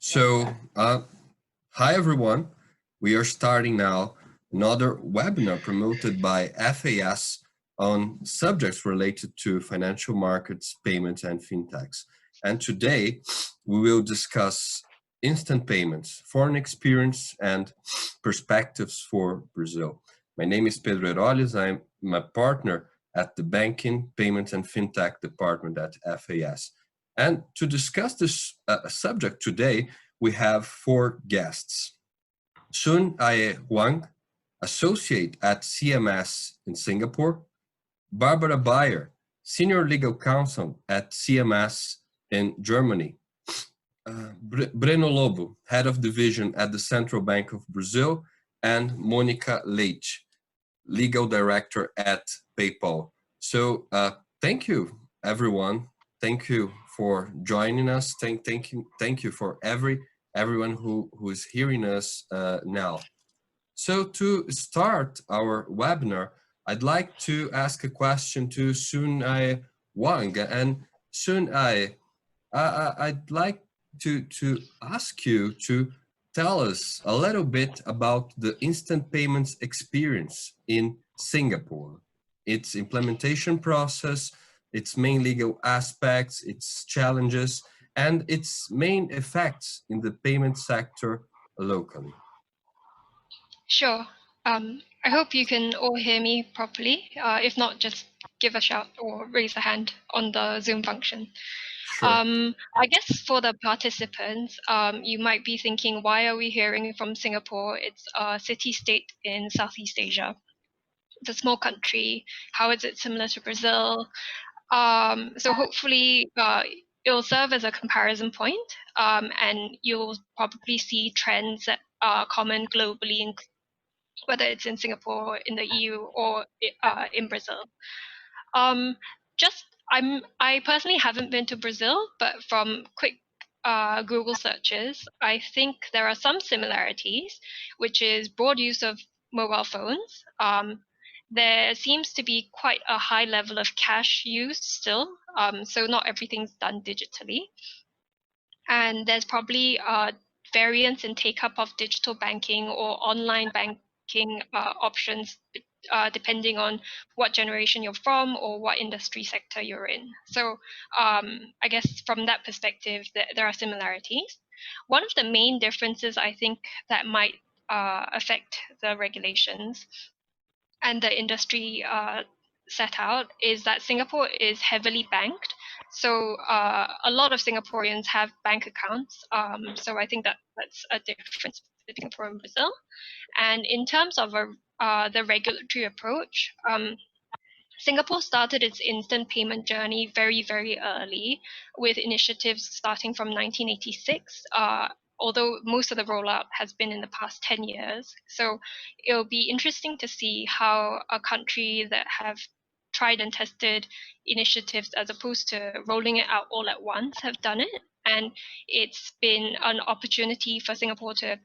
So, hi everyone. We are starting now another webinar promoted by FAS on subjects related to financial markets, payments, and fintechs. And today we will discuss instant payments, foreign experience, and perspectives for Brazil. My name is Pedro Eroles. I'm a partner at the Banking, Payments, and Fintech department at FAS. And to discuss this subject today, we have four guests. Sun Aye Hwang, associate at CMS in Singapore. Bárbara Bayer, senior legal counsel at CMS in Germany. Breno Lobo, head of division at the Central Bank of Brazil. And Monica Leite, legal director at PayPal. So thank you, everyone. Thank you for joining us. Thank you for everyone who is hearing us now. So to start our webinar, I'd like to ask a question to Sun Aye Hwang. And Sun Aye, I'd like to ask you to tell us a little bit about the instant payments experience in Singapore, its implementation process, its main legal aspects, its challenges, and its main effects in the payment sector locally. Sure. I hope you can all hear me properly. If not, just give a shout or raise a hand on the Zoom function. Sure. I guess for the participants, you might be thinking, why are we hearing from Singapore? It's a city-state in Southeast Asia. It's a small country. How is it similar to Brazil? So hopefully it'll serve as a comparison point, and you'll probably see trends that are common globally, whether it's in Singapore, in the EU, or in Brazil. I personally haven't been to Brazil, but from quick Google searches, I think there are some similarities, which is broad use of mobile phones. There seems to be quite a high level of cash use still, so not everything's done digitally. And there's probably variance in take-up of digital banking or online banking options, depending on what generation you're from or what industry sector you're in. So I guess from that perspective, there are similarities. One of the main differences I think that might affect the regulations and the industry set out is that Singapore is heavily banked. So a lot of Singaporeans have bank accounts. So I think that's a difference between Singapore and Brazil. And in terms of the regulatory approach, Singapore started its instant payment journey very, very early, with initiatives starting from 1986, although most of the rollout has been in the past 10 years. So it'll be interesting to see how a country that have tried and tested initiatives as opposed to rolling it out all at once have done it. And it's been an opportunity for Singapore to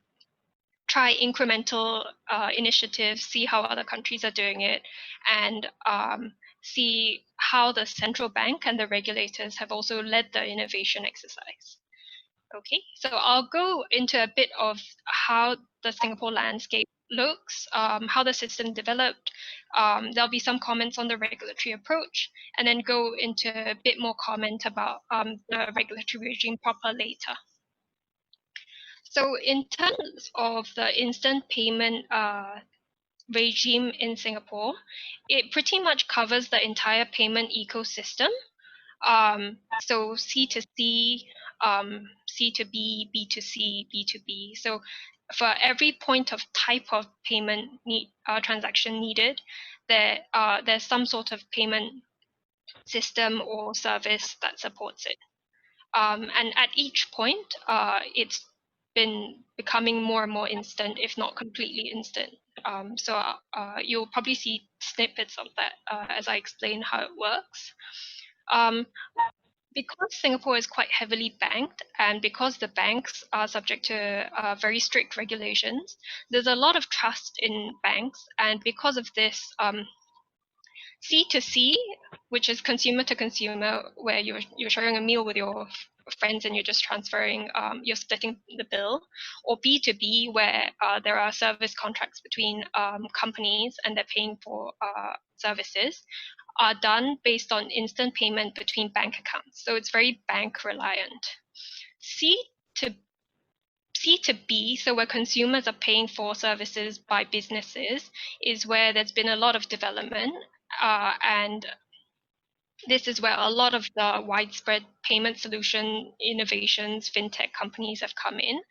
try incremental initiatives, see how other countries are doing it, and see how the central bank and the regulators have also led the innovation exercise. Okay, so I'll go into a bit of how the Singapore landscape looks, how the system developed. There'll be some comments on the regulatory approach, and then go into a bit more comment about the regulatory regime proper later. So in terms of the instant payment regime in Singapore, it pretty much covers the entire payment ecosystem. So C2C, C2B, B2C, B2B. So for every point of type of payment transaction needed, there's some sort of payment system or service that supports it. And at each point, it's been becoming more and more instant, if not completely instant. So you'll probably see snippets of that as I explain how it works. Because Singapore is quite heavily banked, and because the banks are subject to very strict regulations, there's a lot of trust in banks. And because of this, C2C, which is consumer to consumer, where you're sharing a meal with your friends and you're just transferring, you're splitting the bill, or B2B, where there are service contracts between companies and they're paying for services, are done based on instant payment between bank accounts. So it's very bank reliant. C2B, so where consumers are paying for services by businesses, is where there's been a lot of development, and this is where a lot of the widespread payment solution innovations, fintech companies have come in,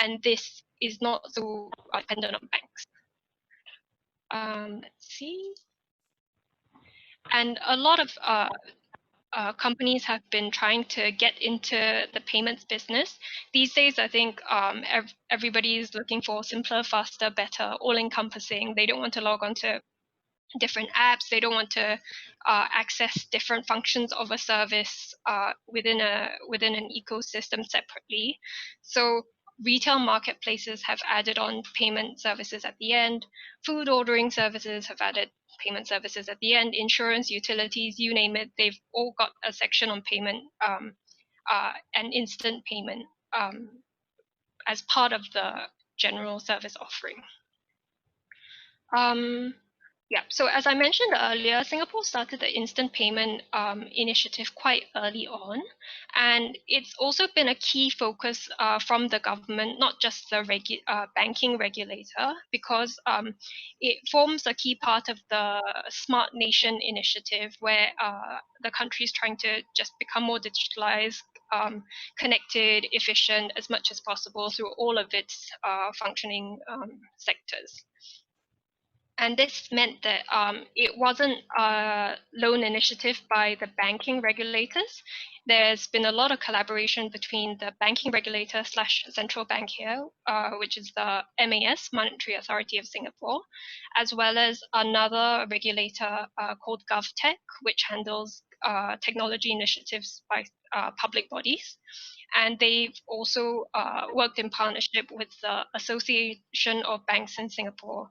and this is not so dependent on banks. Let's see. And a lot of companies have been trying to get into the payments business. These days, I think everybody is looking for simpler, faster, better, all-encompassing. They don't want to log on to different apps. They don't want to access different functions of a service within an ecosystem separately. So retail marketplaces have added on payment services at the end. Food ordering services have added payment services at the end. Insurance, utilities, you name it, they've all got a section on payment and instant payment as part of the general service offering. Yeah, so as I mentioned earlier, Singapore started the instant payment initiative quite early on, and it's also been a key focus from the government, not just the banking regulator, because it forms a key part of the Smart Nation initiative, where the country is trying to just become more digitalized, connected, efficient as much as possible through all of its functioning sectors. And this meant that it wasn't a lone initiative by the banking regulators. There's been a lot of collaboration between the banking regulator / central bank here, which is the MAS, Monetary Authority of Singapore, as well as another regulator called GovTech, which handles technology initiatives by public bodies. And they've also worked in partnership with the Association of Banks in Singapore,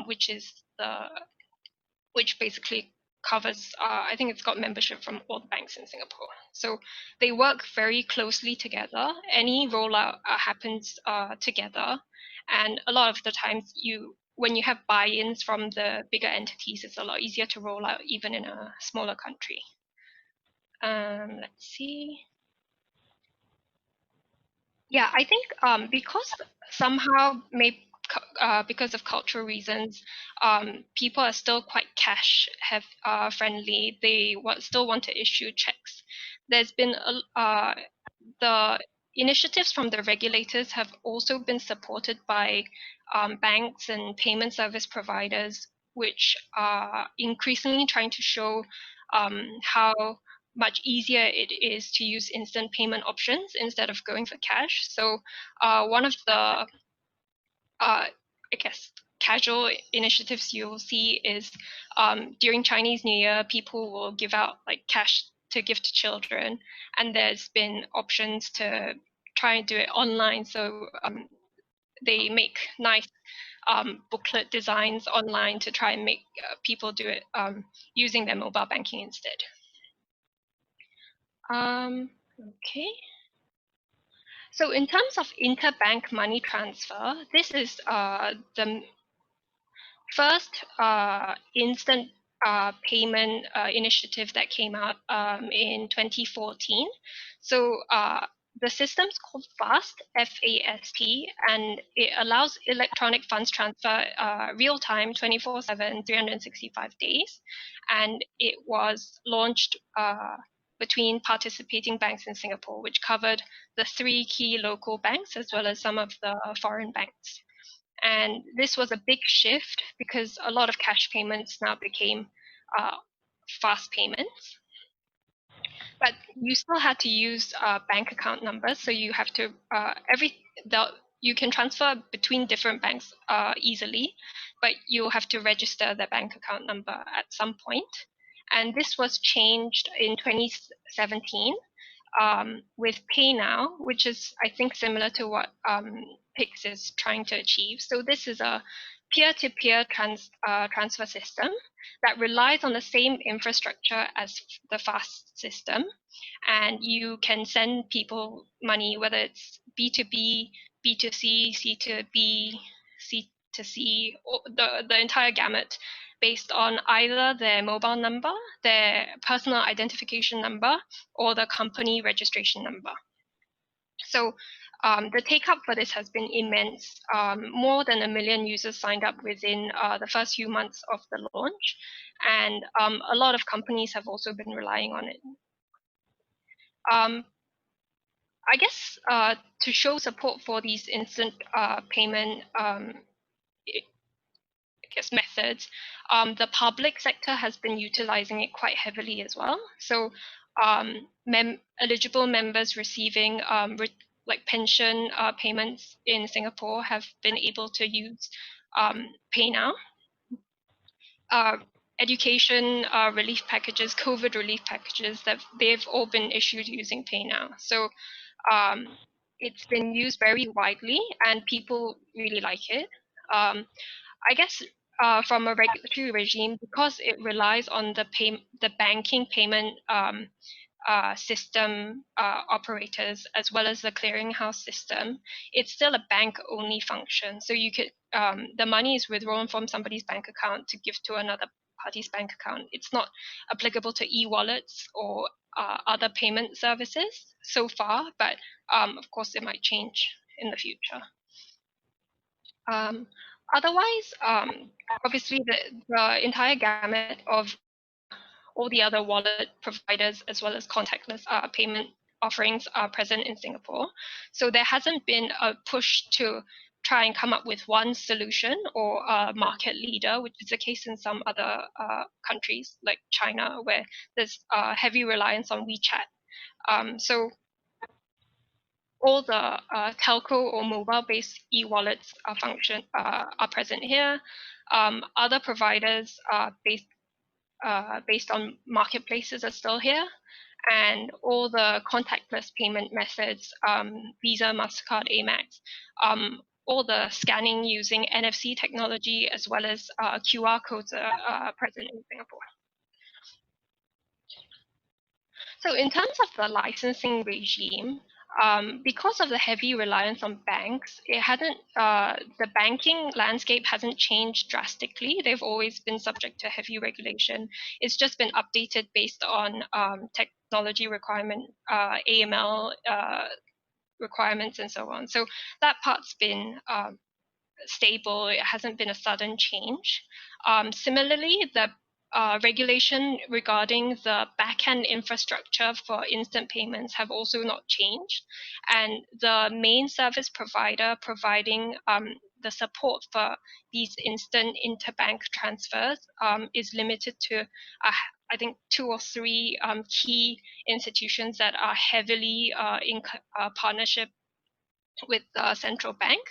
which basically covers, I think it's got membership from all the banks in Singapore. So they work very closely together. Any rollout happens together. And a lot of the times when you have buy-ins from the bigger entities, it's a lot easier to roll out even in a smaller country. Let's see. Yeah, I think because somehow because of cultural reasons, people are still quite cash friendly. They still want to issue checks. There's been the initiatives from the regulators have also been supported by banks and payment service providers, which are increasingly trying to show how much easier it is to use instant payment options instead of going for cash. So one of the I guess casual initiatives you'll see is during Chinese New Year, people will give out like cash to give to children, and there's been options to try and do it online. So they make nice booklet designs online to try and make people do it using their mobile banking instead. Okay. So in terms of interbank money transfer, this is the first instant payment initiative that came out in 2014. So the system's called FAST, F-A-S-T, and it allows electronic funds transfer real-time, 24/7, 365 days. And it was launched between participating banks in Singapore, which covered the 3 key local banks as well as some of the foreign banks. And this was a big shift because a lot of cash payments now became fast payments. But you still had to use bank account numbers, so you have to you can transfer between different banks easily, but you have to register the bank account number at some point. And this was changed in 2017 with Pay Now, which is, I think, similar to what PIX is trying to achieve. So this is a peer-to-peer transfer system that relies on the same infrastructure as the FAS system. And you can send people money, whether it's B2B, B2C, C2B, C2C, or the entire gamut, based on either their mobile number, their personal identification number, or the company registration number. So the take-up for this has been immense. More than 1 million users signed up within the first few months of the launch, and a lot of companies have also been relying on it. I guess to show support for these instant payment methods, the public sector has been utilizing it quite heavily as well. So eligible members receiving like pension payments in Singapore have been able to use PayNow. Education relief packages, COVID relief packages, that they've all been issued using PayNow. So it's been used very widely, and people really like it. I guess from a regulatory regime, because it relies on the banking payment system operators as well as the clearinghouse system, it's still a bank-only function. So you could the money is withdrawn from somebody's bank account to give to another party's bank account. It's not applicable to e-wallets or other payment services so far, but of course it might change in the future. Otherwise, obviously the entire gamut of all the other wallet providers as well as contactless payment offerings are present in Singapore. So there hasn't been a push to try and come up with one solution or a market leader, which is the case in some other countries like China, where there's heavy reliance on WeChat. So all the telco or mobile-based e-wallets are present here. Other providers based on marketplaces are still here, and all the contactless payment methods, Visa, MasterCard, Amex, all the scanning using NFC technology as well as QR codes are present in Singapore. So in terms of the licensing regime, because of the heavy reliance on banks, the banking landscape hasn't changed drastically. They've always been subject to heavy regulation. It's just been updated based on technology requirement, AML requirements, and so on. So that part's been stable. It hasn't been a sudden change. Similarly, the regulation regarding the backend infrastructure for instant payments have also not changed, and the main service provider providing the support for these instant interbank transfers is limited to I think 2 or 3 key institutions that are heavily in partnership with the central bank,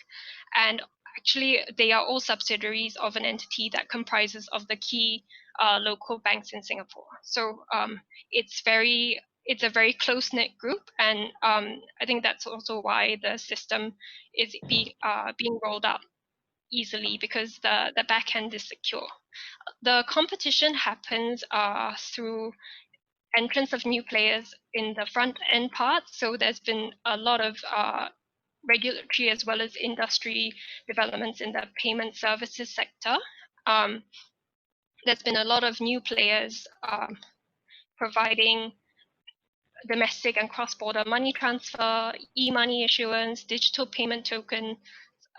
and actually they are all subsidiaries of an entity that comprises of the key local banks in Singapore. So it's a very close-knit group, and I think that's also why the system is being rolled out easily, because the back end is secure. The competition happens through entrance of new players in the front end part. So there's been a lot of regulatory as well as industry developments in the payment services sector. There's been a lot of new players providing domestic and cross-border money transfer, e-money issuance, digital payment token,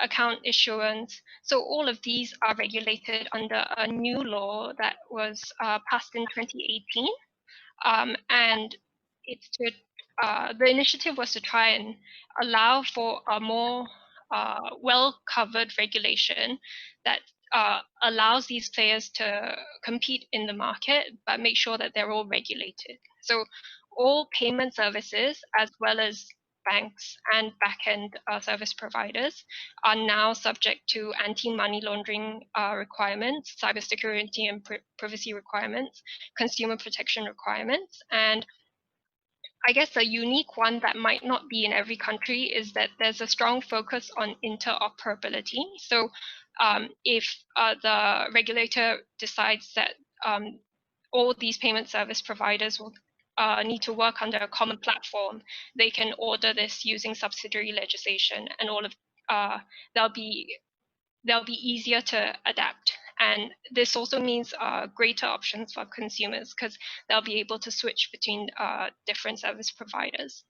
account issuance. So all of these are regulated under a new law that was passed in 2018. And it's to the initiative was to try and allow for a more well-covered regulation that allows these players to compete in the market, but make sure that they're all regulated. So all payment services, as well as banks and back-end service providers, are now subject to anti-money laundering requirements, cybersecurity and privacy requirements, consumer protection requirements. And I guess a unique one that might not be in every country is that there's a strong focus on interoperability. So if the regulator decides that all these payment service providers will need to work under a common platform, they can order this using subsidiary legislation, and all of they'll be easier to adapt. And this also means greater options for consumers, because they'll be able to switch between different service providers.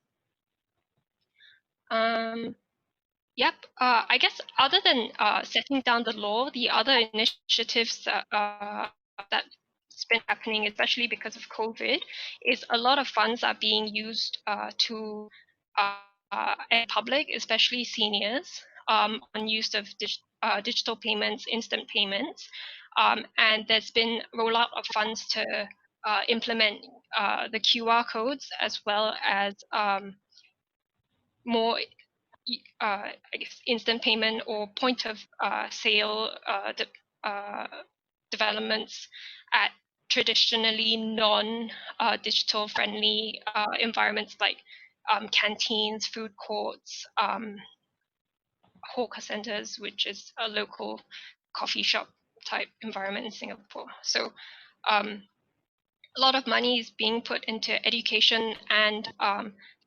Yep. I guess other than setting down the law, the other initiatives that's been happening, especially because of COVID, is a lot of funds are being used to public, especially seniors, on use of digital payments, instant payments, and there's been rollout of funds to implement the QR codes, as well as more I guess instant payment or point of sale developments at traditionally non-digital friendly environments like canteens, food courts, hawker centers, which is a local coffee shop type environment in Singapore. So a lot of money is being put into education and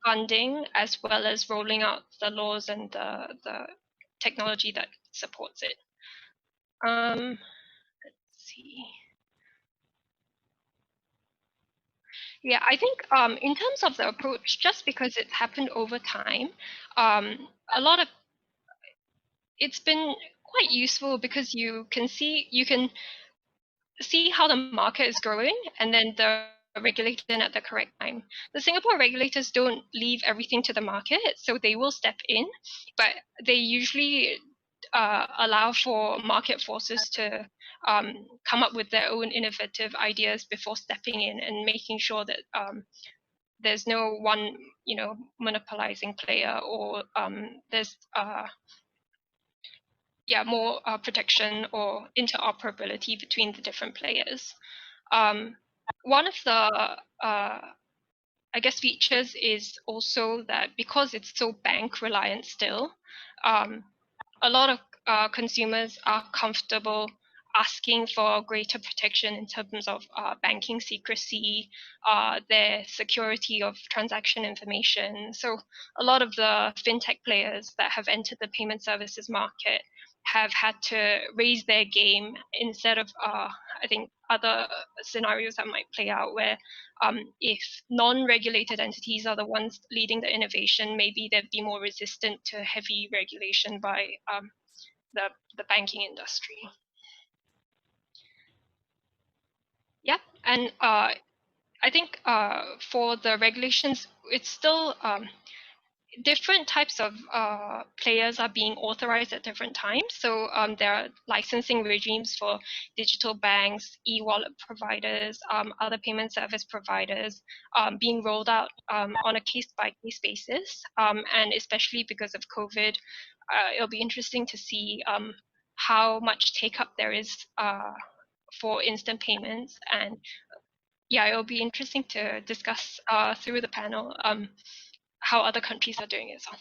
funding, as well as rolling out the laws and the technology that supports it. Let's see. Yeah, I think in terms of the approach, just because it's happened over time, it's been quite useful, because you can see how the market is growing, and then the regulator in at the correct time. The Singapore regulators don't leave everything to the market, so they will step in, but they usually allow for market forces to come up with their own innovative ideas before stepping in and making sure that there's no one, monopolizing player, or there's more protection or interoperability between the different players. One of the I guess features is also that because it's so bank reliant still, a lot of consumers are comfortable asking for greater protection in terms of banking secrecy, their security of transaction information. So a lot of the fintech players that have entered the payment services market have had to raise their game, instead of I think other scenarios that might play out where if non-regulated entities are the ones leading the innovation, maybe they'd be more resistant to heavy regulation by the banking industry. Yep, and I think for the regulations, it's still different types of players are being authorized at different times. So there are licensing regimes for digital banks, e-wallet providers, other payment service providers being rolled out on a case-by-case basis. And especially because of COVID, it'll be interesting to see how much take-up there is for instant payments. And yeah, it'll be interesting to discuss through the panel how other countries are doing it. So,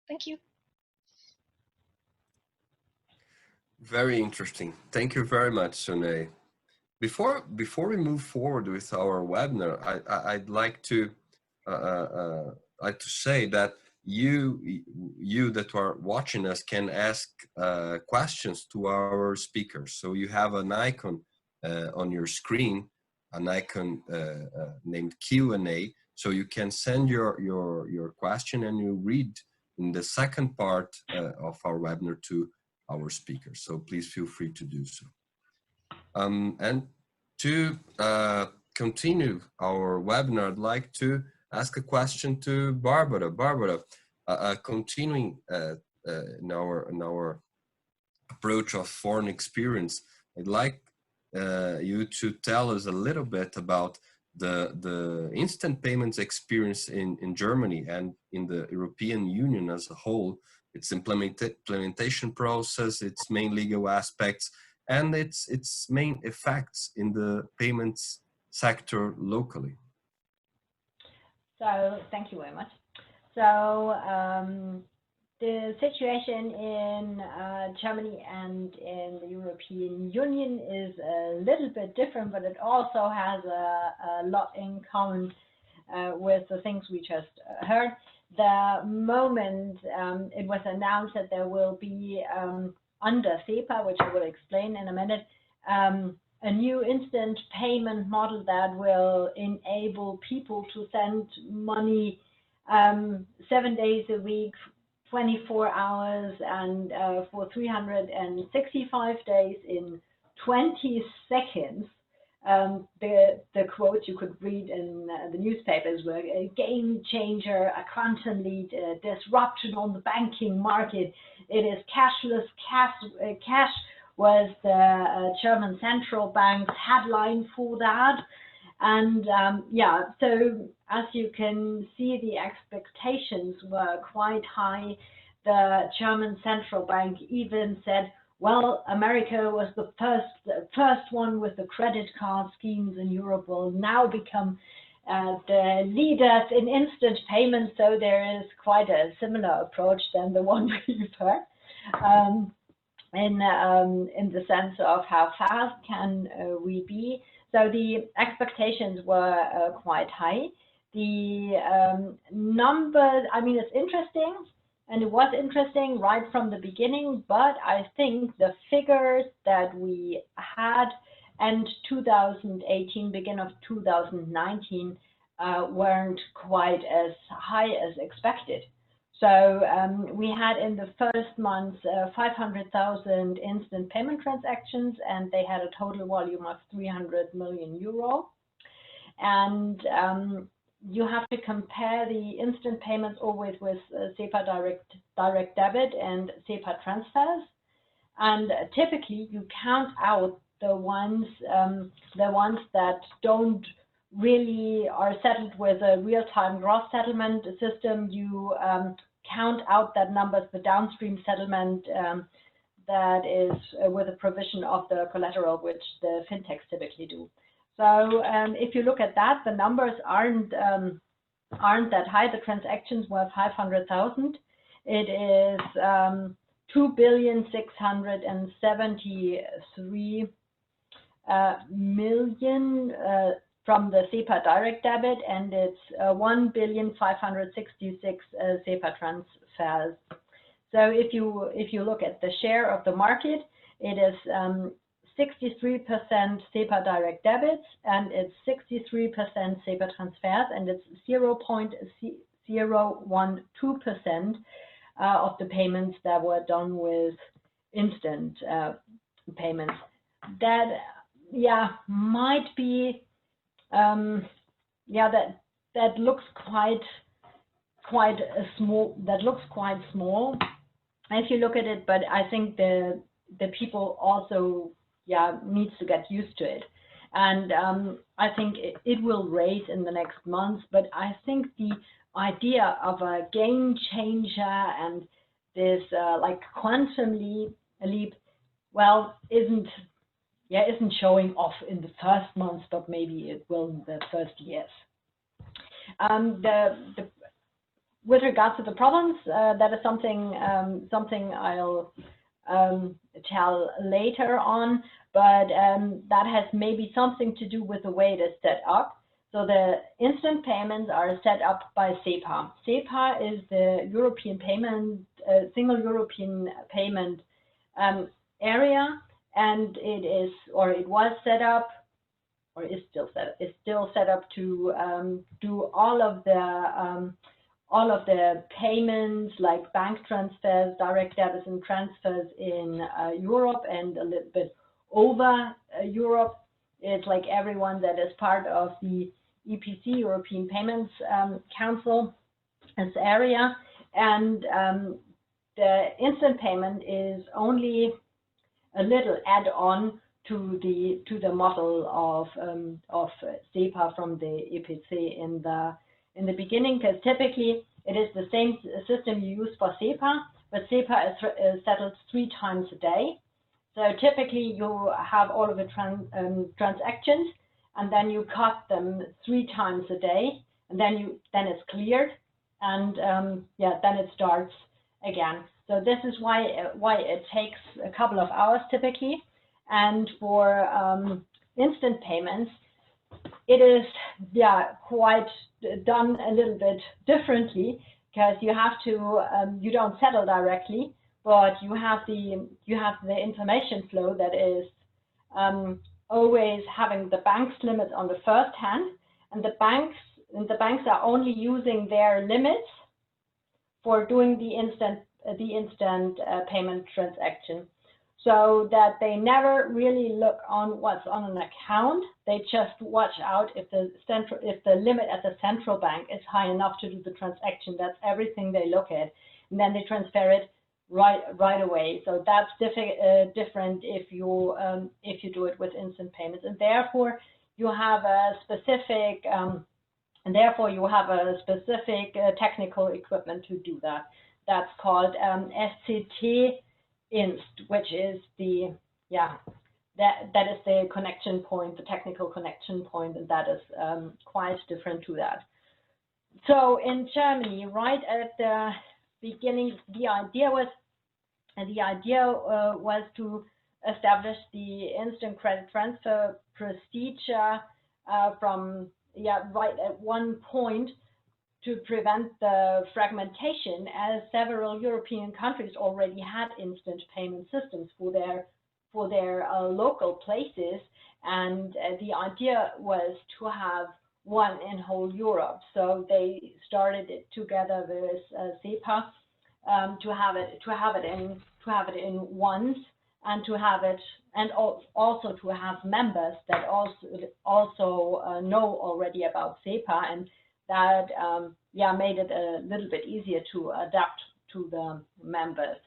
thank you. Very interesting. Thank you very much, Sunay. Before we move forward with our webinar, I'd like to say that you that are watching us can ask questions to our speakers. So you have an icon on your screen, an icon named Q&A. So you can send your question, and you read in the second part of our webinar to our speakers. So please feel free to do so. And to continue our webinar, I'd like to ask a question to Bárbara. Bárbara, continuing in our approach of foreign experience, I'd like you to tell us a little bit about the instant payments experience in Germany and in the European Union as a whole, its implementation process, its main legal aspects, and its main effects in the payments sector locally. So thank you very much. So the situation in Germany and in the European Union is a little bit different, but it also has a lot in common with the things we just heard. The moment it was announced that there will be under SEPA, which I will explain in a minute, a new instant payment model that will enable people to send money 7 days a week, 24 hours, and for 365 days in 20 seconds. The quotes you could read in the newspapers were a game changer, a quantum lead, a disruption on the banking market. It is cashless. Cash was the German central bank's headline for that. And yeah, so as you can see, the expectations were quite high. The German central bank even said, well, America was the first one with the credit card schemes, and Europe will now become the leaders in instant payments. So there is quite a similar approach than the one we've heard, in the sense of how fast can we be. So the expectations were quite high. The numbers, I mean, it's interesting. And it was interesting right from the beginning, but I think the figures that we had end 2018, beginning of 2019, weren't quite as high as expected. So we had in the first month 500,000 instant payment transactions, and they had a total volume of 300 million euro. And you have to compare the instant payments always with SEPA direct debit and SEPA transfers, and typically you count out the ones that don't really are settled with a real-time gross settlement system. You count out that numbers, the downstream settlement that is with a provision of the collateral, which the fintechs typically do. So if you look at that, the numbers aren't that high. The transactions were 500,000. It is 2,673 million from the SEPA direct debit, and it's 1,566 SEPA transfers. So if you look at the share of the market, it is 63% SEPA direct debits, and it's 63% SEPA transfers, and it's 0.012% of the payments that were done with instant payments. That, yeah, might be, yeah, that looks quite small. That looks quite small if you look at it, but I think the people also, yeah, needs to get used to it. And I think it will raise in the next months, but I think the idea of a game changer and this like quantum leap, well, isn't showing off in the first months, but maybe it will in the first years. With regards to the problems, that is something I'll tell later on, but that has maybe something to do with the way it is set up. So the instant payments are set up by SEPA. SEPA is the European payment, single European payment area, and it is, or it was set up, or is still set up to do all of the payments like bank transfers, direct debits, and transfers in Europe and a little bit over Europe. It's like everyone that is part of the EPC, European Payments Council, this area. And the instant payment is only a little add-on to the model of SEPA from the EPC in the beginning, because typically it is the same system you use for SEPA, but SEPA is settled 3 times a day. So typically you have all of the transactions, and then you cut them 3 times a day, and then it's cleared, and yeah, then it starts again. So this is why it takes a couple of hours typically. And for instant payments, it is quite done a little bit differently, because you have to you don't settle directly, but you have the information flow that is always having the bank's limits on the first hand, and the banks are only using their limits for doing the instant payment transaction, so that they never really look on what's on an account. They just watch out if the limit at the central bank is high enough to do the transaction. That's everything they look at, and then they transfer it right away. So that's different if you do it with instant payments, and therefore you have a specific technical equipment to do that. That's called SCT Inst, which is the that is the connection point, the technical connection point, and that is quite different to that. So in Germany, right at the beginning, the idea was to establish the instant credit transfer procedure from right at one point, to prevent the fragmentation, as several European countries already had instant payment systems for their local places, and the idea was to have one in whole Europe. So they started it together with SEPA to have it in once, and to have it, and also to have members that also know already about SEPA, and that made it a little bit easier to adapt to the members.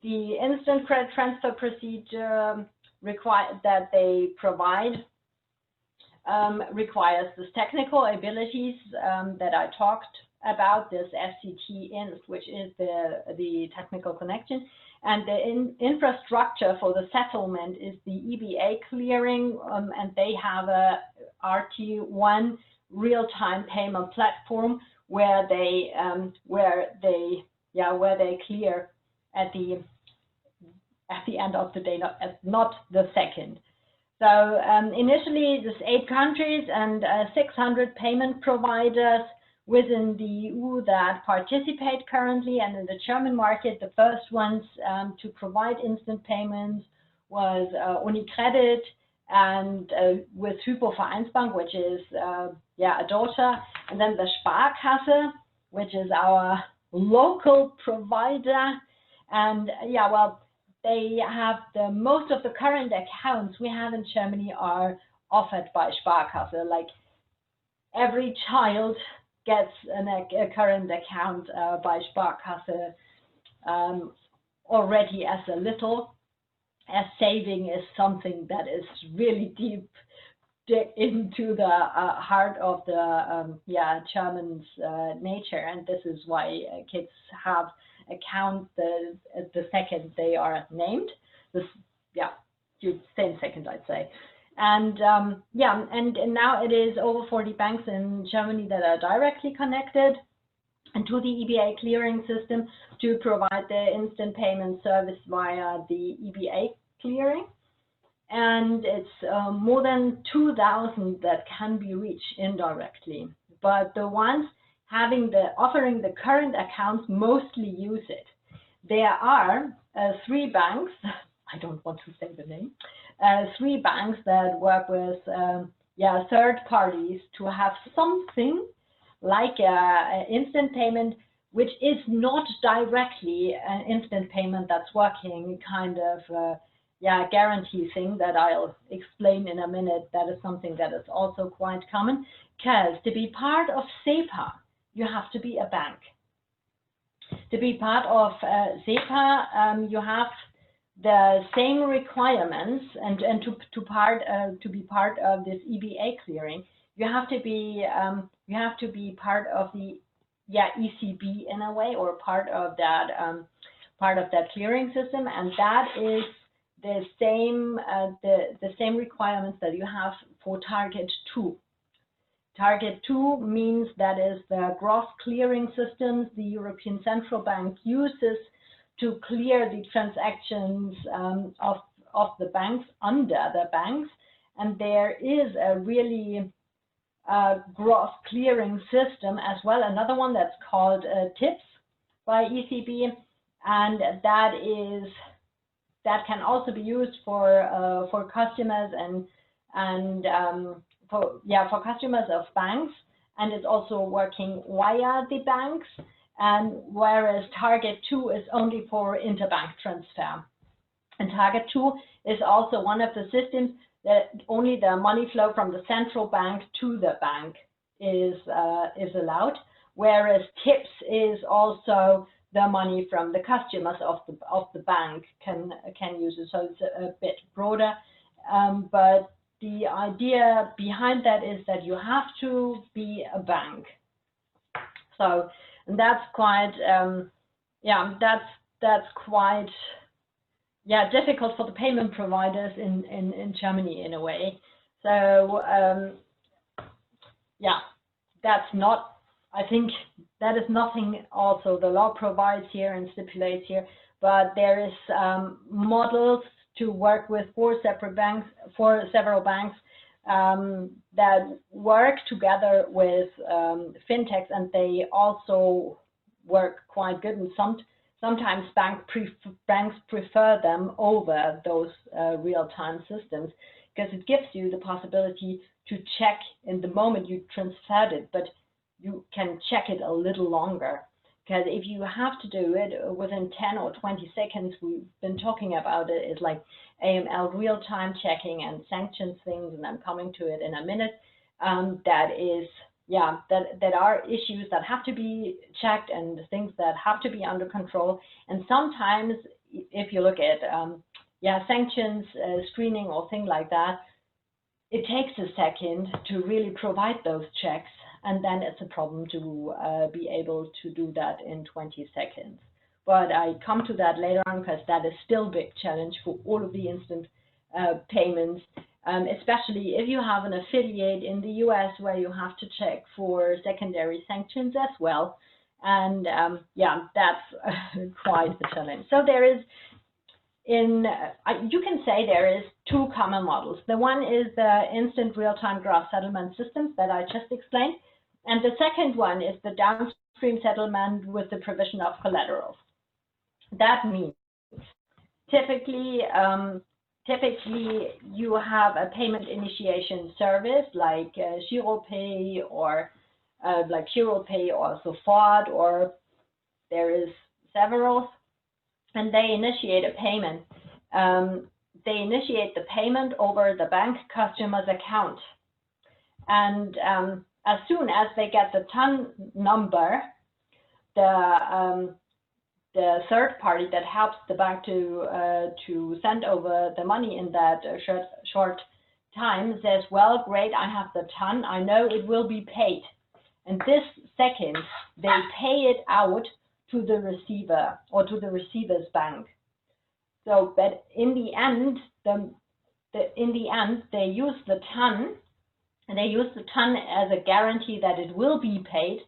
The instant credit transfer procedure that they provide requires this technical abilities that I talked about, this SCT Inst, which is the technical connection, and the infrastructure for the settlement is the EBA clearing, and they have a RT1 real-time payment platform where they clear at the end of the day, not the second. So initially, there's 8 countries and 600 payment providers within the EU that participate currently. And in the German market, the first ones to provide instant payments was UniCredit, and with Hypovereinsbank, which is a daughter, and then the Sparkasse, which is our local provider. And they have most of the current accounts we have in Germany are offered by Sparkasse. Like every child gets a current account by Sparkasse already as a little. As saving is something that is really deep into the heart of the German's nature, and this is why kids have accounts the second they are named. Same second, I'd say. And and now it is over 40 banks in Germany that are directly connected and to the EBA clearing system to provide the instant payment service via the EBA clearing. And it's more than 2,000 that can be reached indirectly. But the ones offering the current accounts mostly use it. There are 3 banks, I don't want to say the name, 3 banks that work with third parties to have something like instant payment, which is not directly an instant payment that's working, kind of guarantee thing that I'll explain in a minute. That is something that is also quite common, because to be part of SEPA, you have to be a bank. To be part of SEPA, you have the same requirements, and to be part of this EBA clearing, you have to be part of the ECB in a way, or part of that clearing system, and that is the same requirements that you have for Target 2. Target 2 means that is the gross clearing systems the European Central Bank uses to clear the transactions of the banks under the banks. And there is a really gross clearing system as well, another one that's called TIPS by ECB, and that can also be used for customers and for customers of banks, and it's also working via the banks. And whereas Target 2 is only for interbank transfer, and Target 2 is also one of the systems that only the money flow from the central bank to the bank is allowed, whereas TIPS is also the money from the customers of the bank can use it. So it's a bit broader, but the idea behind that is that you have to be a bank. So and that's quite that's quite difficult for the payment providers in Germany in a way. So that's not, I think that is nothing also the law provides here and stipulates here, but there is models to work with several banks that work together with fintechs, and they also work quite good, and sometimes banks prefer them over those real-time systems, because it gives you the possibility to check in the moment you transferred it, but you can check it a little longer. Because if you have to do it within 10 or 20 seconds, we've been talking about it, it's like AML real-time checking and sanctions things, and I'm coming to it in a minute. That are issues that have to be checked and things that have to be under control. And sometimes, if you look at sanctions screening or thing like that, it takes a second to really provide those checks, and then it's a problem to be able to do that in 20 seconds. But I come to that later on, because that is still a big challenge for all of the instant payments, especially if you have an affiliate in the US where you have to check for secondary sanctions as well. And that's quite a challenge. So there is, you can say there is two common models. The one is the instant real-time gross settlement systems that I just explained. And the second one is the downstream settlement with the provision of collaterals. That means typically you have a payment initiation service like GiroPay or like GiroPay or Sofort, or there is several, and they initiate a payment. They initiate the payment over the bank customer's account, and as soon as they get the TAN number, the third party that helps the bank to send over the money in that short time says, well, great, I have the TAN, I know it will be paid. And this second, they pay it out to the receiver or to the receiver's bank. So, but in the end, they use the TAN, and they use the TAN as a guarantee that it will be paid,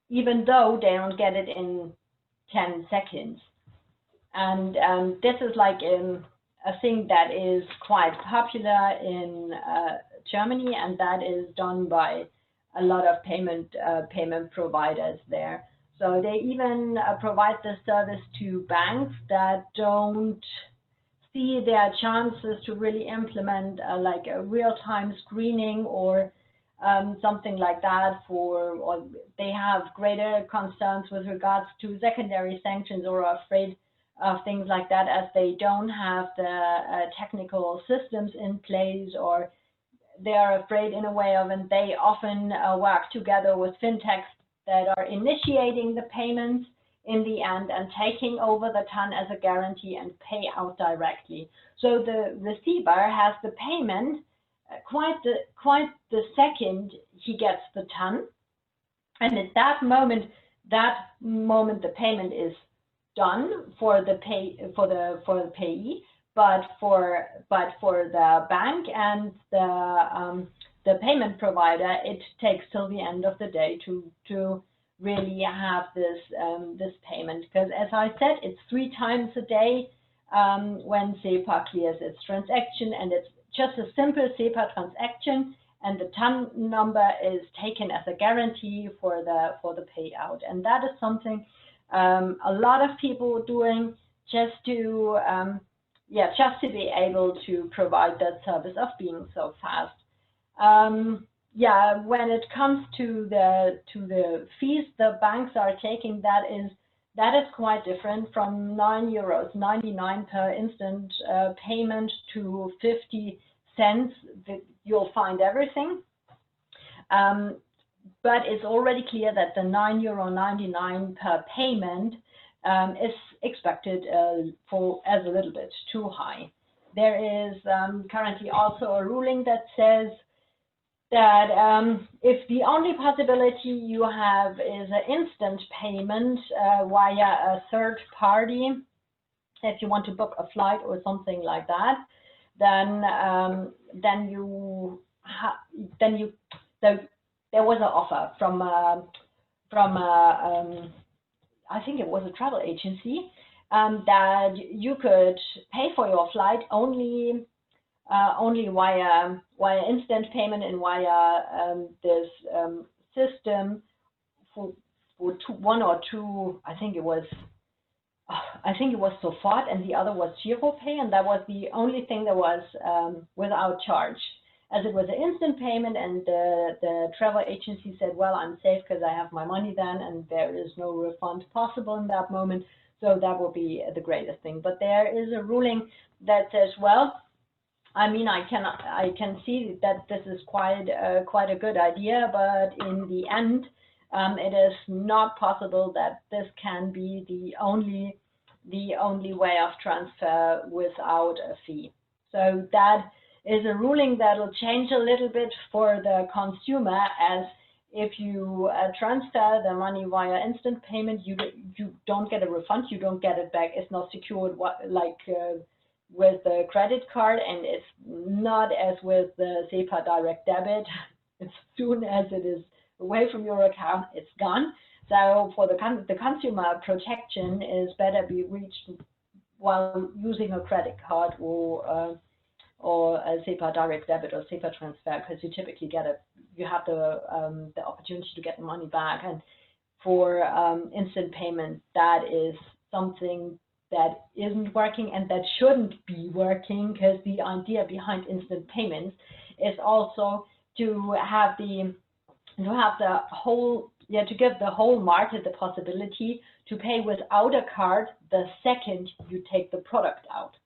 even though they don't get it in 10 seconds. And this is like a thing that is quite popular in Germany, and that is done by a lot of payment providers there. So they even provide this service to banks that don't see their chances to really implement like a real-time screening or something like that, or they have greater concerns with regards to secondary sanctions, or are afraid of things like that, as they don't have the technical systems in place, or they are afraid in a way of, and they often work together with fintechs that are initiating the payments in the end and taking over the TAN as a guarantee and pay out directly. So the receiver has the payment quite the second he gets the TAN, and at that moment the payment is done for the payee, but for the bank and the payment provider, it takes till the end of the day to really have this this payment, because as I said, it's 3 times a day when SEPA clears its transaction, and it's just a simple SEPA transaction, and the TAN number is taken as a guarantee for the payout. And that is something a lot of people are doing just to just to be able to provide that service of being so fast. When it comes to the fees the banks are taking, that is quite different, from €9.99 per instant payment to 50 cents. You'll find everything. But it's already clear that the €9.99 per payment is expected as a little bit too high. There is currently also a ruling that says that if the only possibility you have is an instant payment via a third party, if you want to book a flight or something like that, then there was an offer from I think it was a travel agency that you could pay for your flight only via instant payment and via this system for 1 or 2. I think it was Sofort, and the other was GiroPay, and that was the only thing that was without charge, as it was an instant payment. And the travel agency said, well, I'm safe because I have my money then, and there is no refund possible in that moment, so that will be the greatest thing. But there is a ruling that says, well, I mean, I can see that this is quite a good idea, but in the end, it is not possible that this can be the only way of transfer without a fee. So that is a ruling that will change a little bit for the consumer, as if you transfer the money via instant payment, you don't get a refund, you don't get it back. It's not secured with the credit card, and it's not as with the SEPA direct debit. As soon as it is away from your account, it's gone. So for the consumer, protection is better be reached while using a credit card or a SEPA direct debit or SEPA transfer, because you typically you have the opportunity to get the money back. And for instant payment, that is something that isn't working and that shouldn't be working, because the idea behind instant payments is also to give the whole market the possibility to pay without a card the second you take the product out.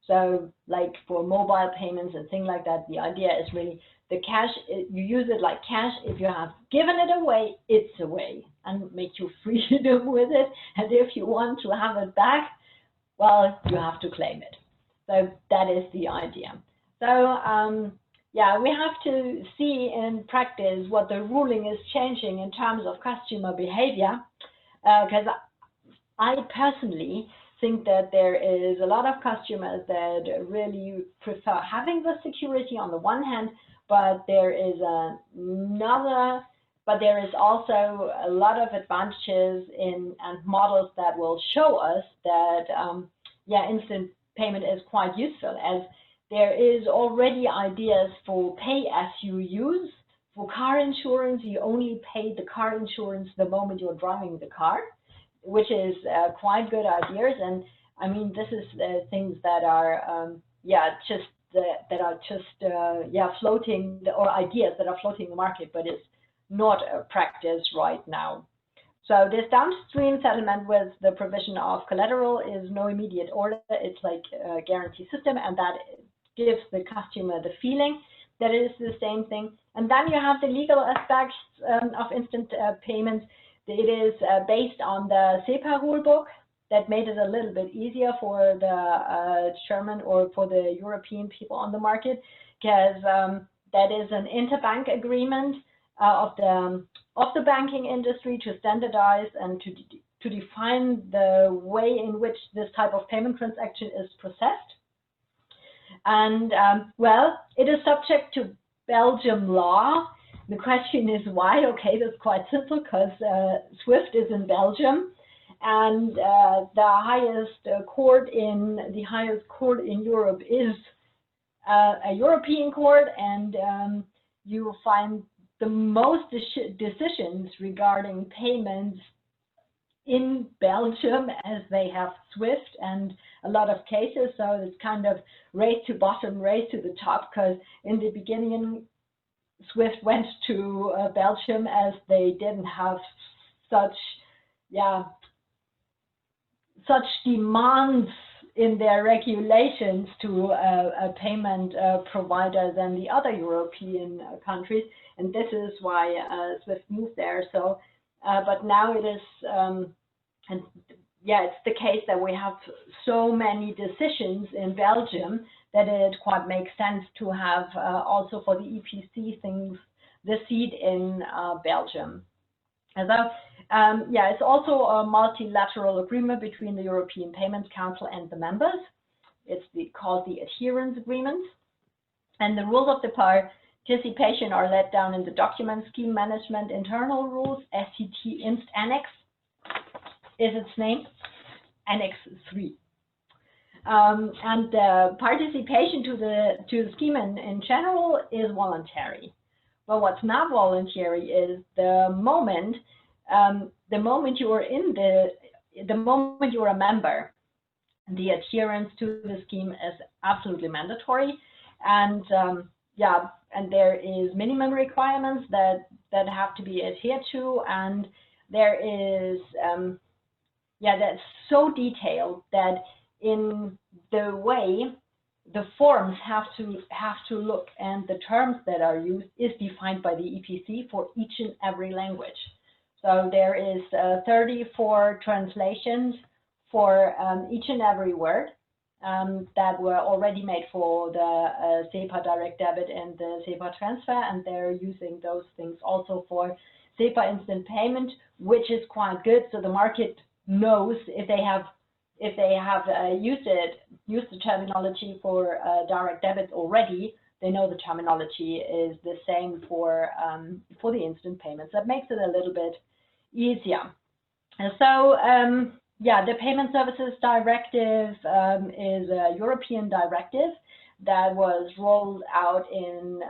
So like for mobile payments and things like that, the idea is really the cash, you use it like cash. If you have given it away, it's away, and make your freedom with it. And if you want to have it back, well, you have to claim it. So that is the idea. So we have to see in practice what the ruling is changing in terms of customer behavior, because I personally think that there is a lot of customers that really prefer having the security on the one hand, but there is also a lot of advantages and models that will show us that instant payment is quite useful, as there is already ideas for pay as you use. For car insurance, you only pay the car insurance the moment you're driving the car, which is quite good ideas. And I mean, this is things that are floating, or ideas that are floating the market, but it's not a practice right now. So this downstream settlement with the provision of collateral is no immediate order. It's like a guarantee system, and that gives the customer the feeling that it is the same thing. And then you have the legal aspects of instant payments. It is based on the SEPA rulebook that made it a little bit easier for the German or for the European people on the market, because that is an interbank agreement of the banking industry to standardize and to define the way in which this type of payment transaction is processed. And well, it is subject to Belgium law, the question is why? Okay, that's quite simple, because SWIFT is in Belgium, and the highest court in Europe is a European court, and you will find the most decisions regarding payments in Belgium, as they have SWIFT and a lot of cases. So it's kind of race to bottom, race to the top, because in the beginning SWIFT went to Belgium as they didn't have such demands in their regulations to a payment provider than the other European countries, and this is why SWIFT moved there. So, but now it is, and yeah, it's the case that we have so many decisions in Belgium that it quite makes sense to have also for the EPC things the seat in Belgium. And so, yeah, it's also a multilateral agreement between the European Payments Council and the members. It's called the Adherence Agreement. And the rules of the participation are laid down in the Document Scheme Management Internal Rules, SCT Inst Annex is its name, Annex 3. And participation to the scheme in general is voluntary. But what's not voluntary is the moment you are the moment you are a member, the adherence to the scheme is absolutely mandatory, and yeah, and there is minimum requirements that have to be adhered to, and there is yeah, that's so detailed that in the way the forms have to look, and the terms that are used is defined by the EPC for each and every language. So there is 34 translations for each and every word that were already made for the SEPA direct debit and the SEPA transfer, and they're using those things also for SEPA instant payment, which is quite good. So the market knows if they have used the terminology for direct debit already, they know the terminology is the same for the instant payments. That makes it a little bit easier. And so yeah, the Payment Services Directive is a European directive that was rolled out in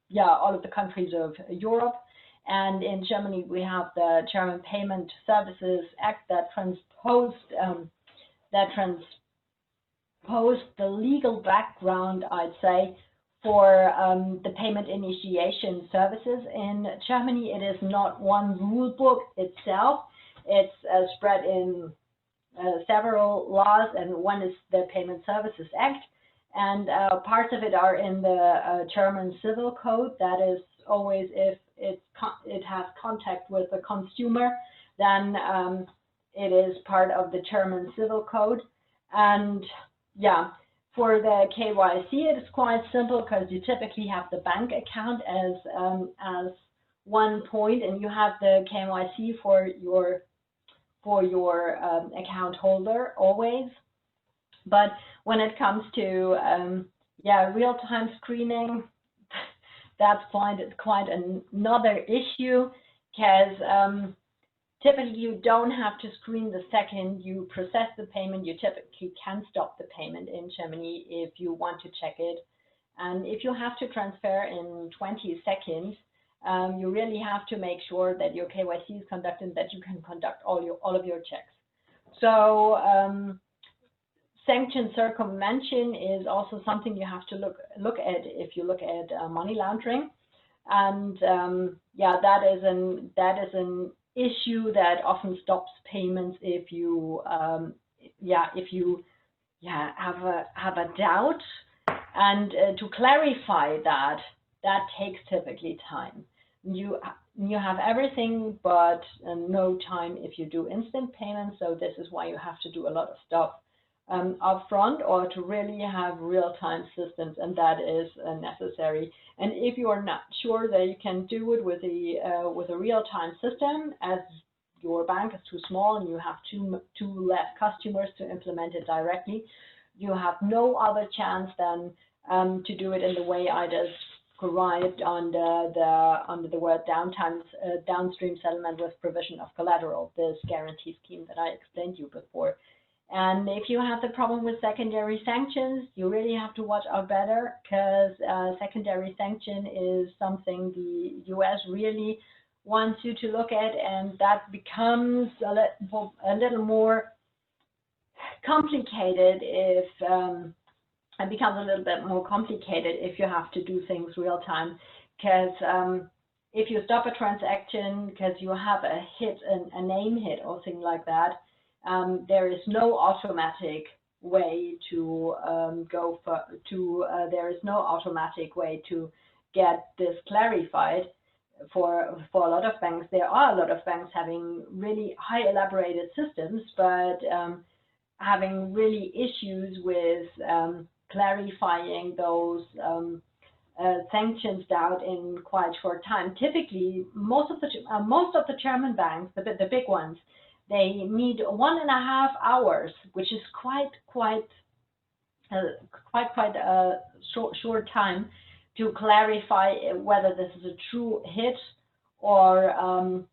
yeah, all of the countries of Europe. And in Germany, we have the German Payment Services Act that transposed the legal background, I'd say, for the payment initiation services. In Germany, it is not one rule book itself. It's spread in several laws, and one is the Payment Services Act. And parts of it are in the German Civil Code. That is always if it has contact with the consumer, then it is part of the German Civil Code. And yeah, for the KYC, it is quite simple, because you typically have the bank account as one point, and you have the KYC for your account holder always. But when it comes to yeah, real-time screening, that's quite another issue, because typically you don't have to screen the second you process the payment. You typically can stop the payment in Germany if you want to check it. And if you have to transfer in 20 seconds, you really have to make sure that your KYC is conducted, that you can conduct all of your checks. So sanction circumvention is also something you have to look at if you look at money laundering, and yeah, that is an issue that often stops payments if you have a doubt, and to clarify that takes typically time. You have everything but no time if you do instant payments, so this is why you have to do a lot of stuff upfront, or to really have real-time systems, and that is necessary. And if you are not sure that you can do it with a real-time system, as your bank is too small and you have too less customers to implement it directly, you have no other chance than to do it in the way I described under the word downstream settlement with provision of collateral, this guarantee scheme that I explained to you before. And if you have the problem with secondary sanctions, you really have to watch out better, because secondary sanction is something the US really wants you to look at, and that becomes a little more complicated if it becomes a little bit more complicated if you have to do things real time, because if you stop a transaction because you have a hit, a name hit or thing like that, there is no automatic way to there is no automatic way to get this clarified for a lot of banks. There are a lot of banks having really high elaborated systems, but having really issues with clarifying those sanctions out in quite short time. Typically, most of the German banks, the big ones, they need 1.5 hours, which is quite a short time to clarify whether this is a true hit or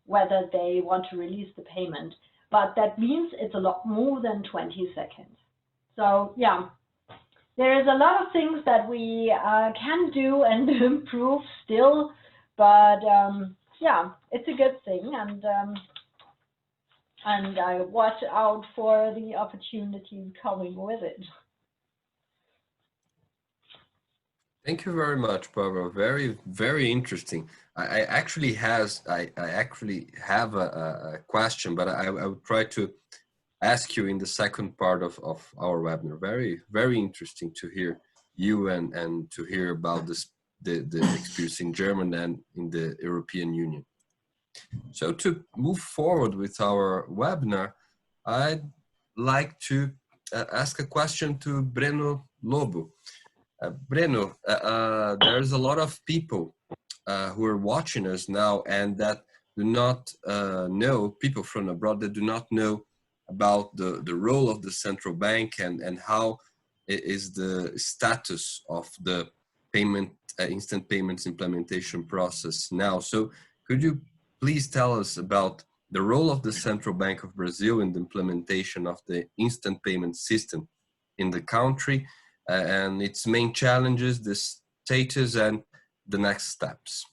whether they want to release the payment. But that means it's a lot more than 20 seconds. So yeah, there is a lot of things that we can do and improve still, but yeah, it's a good thing, and I watch out for the opportunities coming with it. Thank you very much, Barbara. Very, very interesting. I actually have a question, but I will try to ask you in the second part of our webinar. Very, very interesting to hear you and to hear about the experience in Germany and in the European Union. So to move forward with our webinar, I'd like to ask a question to Breno Lobo. Breno, there's a lot of people who are watching us now and that do not know, people from abroad that do not know about the role of the central bank and how is the status of the payment, instant payments implementation process now. So could you please tell us about the role of the Central Bank of Brazil in the implementation of the instant payment system in the country, and its main challenges, the status, and the next steps?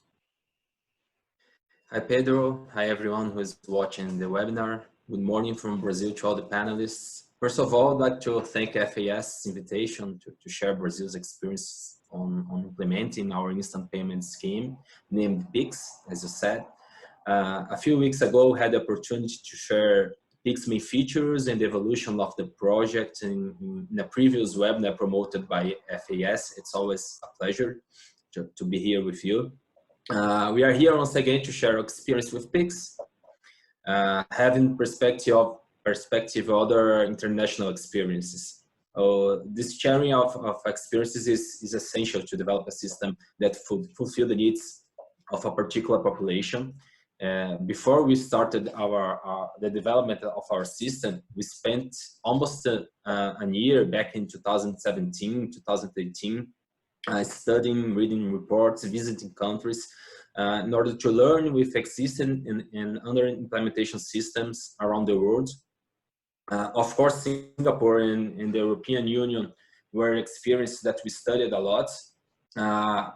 Hi, Pedro. Hi, everyone who is watching the webinar. Good morning from Brazil to all the panelists. First of all, I'd like to thank FAS invitation to share Brazil's experience on implementing our instant payment scheme named PIX, as you said. A few weeks ago, we had the opportunity to share PIX main features and the evolution of the project in a previous webinar promoted by FAS. It's always a pleasure to be here with you. We are here once again to share our experience with PIX, having perspective other international experiences. This sharing of experiences is essential to develop a system that fulfill the needs of a particular population. Before we started the development of our system, we spent almost a year back in 2017, 2018, studying, reading reports, visiting countries in order to learn with existing and under implementation systems around the world. Of course, Singapore and the European Union were experiences that we studied a lot.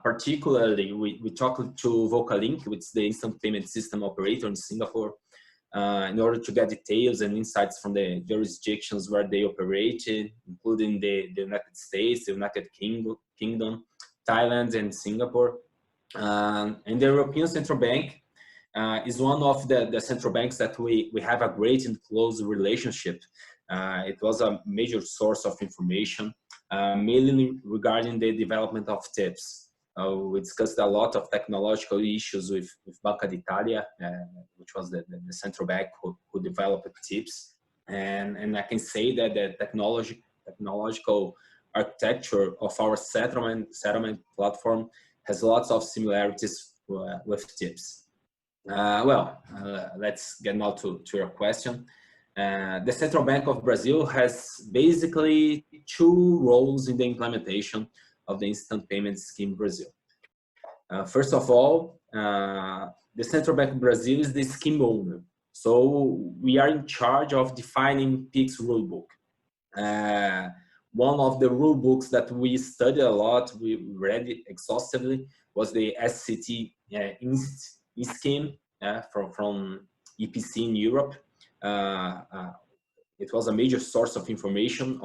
Particularly, we talked to Vocalink, which is the instant payment system operator in Singapore, in order to get details and insights from the jurisdictions where they operated, including the United States, the United Kingdom, Thailand, and Singapore. And the European Central Bank is one of the central banks that we have a great and close relationship. It was a major source of information, mainly regarding the development of TIPS. We discussed a lot of technological issues with Banca d'Italia, which was the central bank who developed TIPS. And I can say that the technological architecture of our settlement platform has lots of similarities with TIPS. Let's get now to your question. The Central Bank of Brazil has basically two roles in the implementation of the instant payment scheme in Brazil. First of all, the Central Bank of Brazil is the scheme owner. So we are in charge of defining PIX rulebook. One of the rule books that we studied a lot, we read it exhaustively, was the SCT scheme from EPC in Europe. It was a major source of information,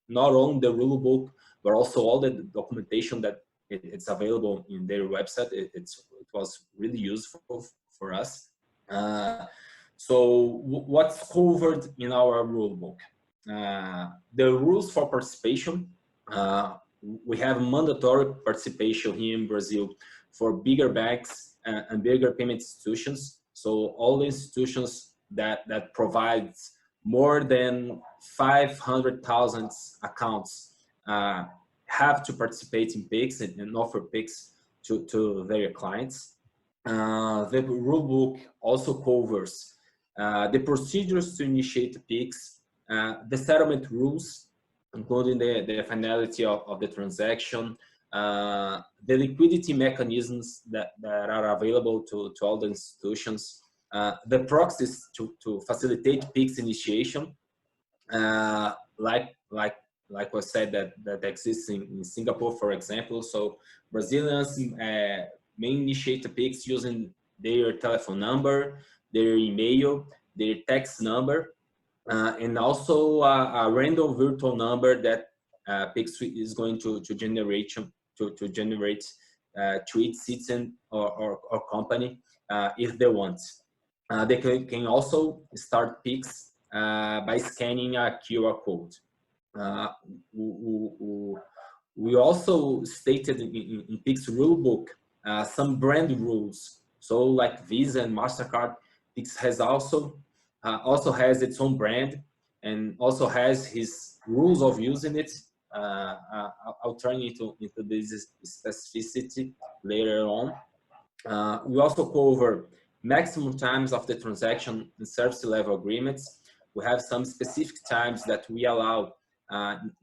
not only the rule book, but also all the documentation that it's available in their website. It was really useful for us. So what's covered in our rule book? The rules for participation. We have mandatory participation here in Brazil for bigger banks and bigger payment institutions. So all the institutions that provides more than 500,000 accounts have to participate in PIX and offer PIX to their clients. The rule book also covers the procedures to initiate PIX, the settlement rules, including the finality of the transaction, the liquidity mechanisms that are available to all the institutions, the proxies to facilitate PIX initiation, like was said that exists in Singapore, for example. So Brazilians may initiate a PIX using their telephone number, their email, their text number, and also a random virtual number that PIX is going to generate to each citizen or company if they want. They can also start PIX by scanning a QR code. We also stated in PIX rulebook some brand rules. So like Visa and MasterCard, PIX has also has its own brand and also has his rules of using it. I'll turn into this specificity later on. We also cover maximum times of the transaction and service level agreements. We have some specific times that we allow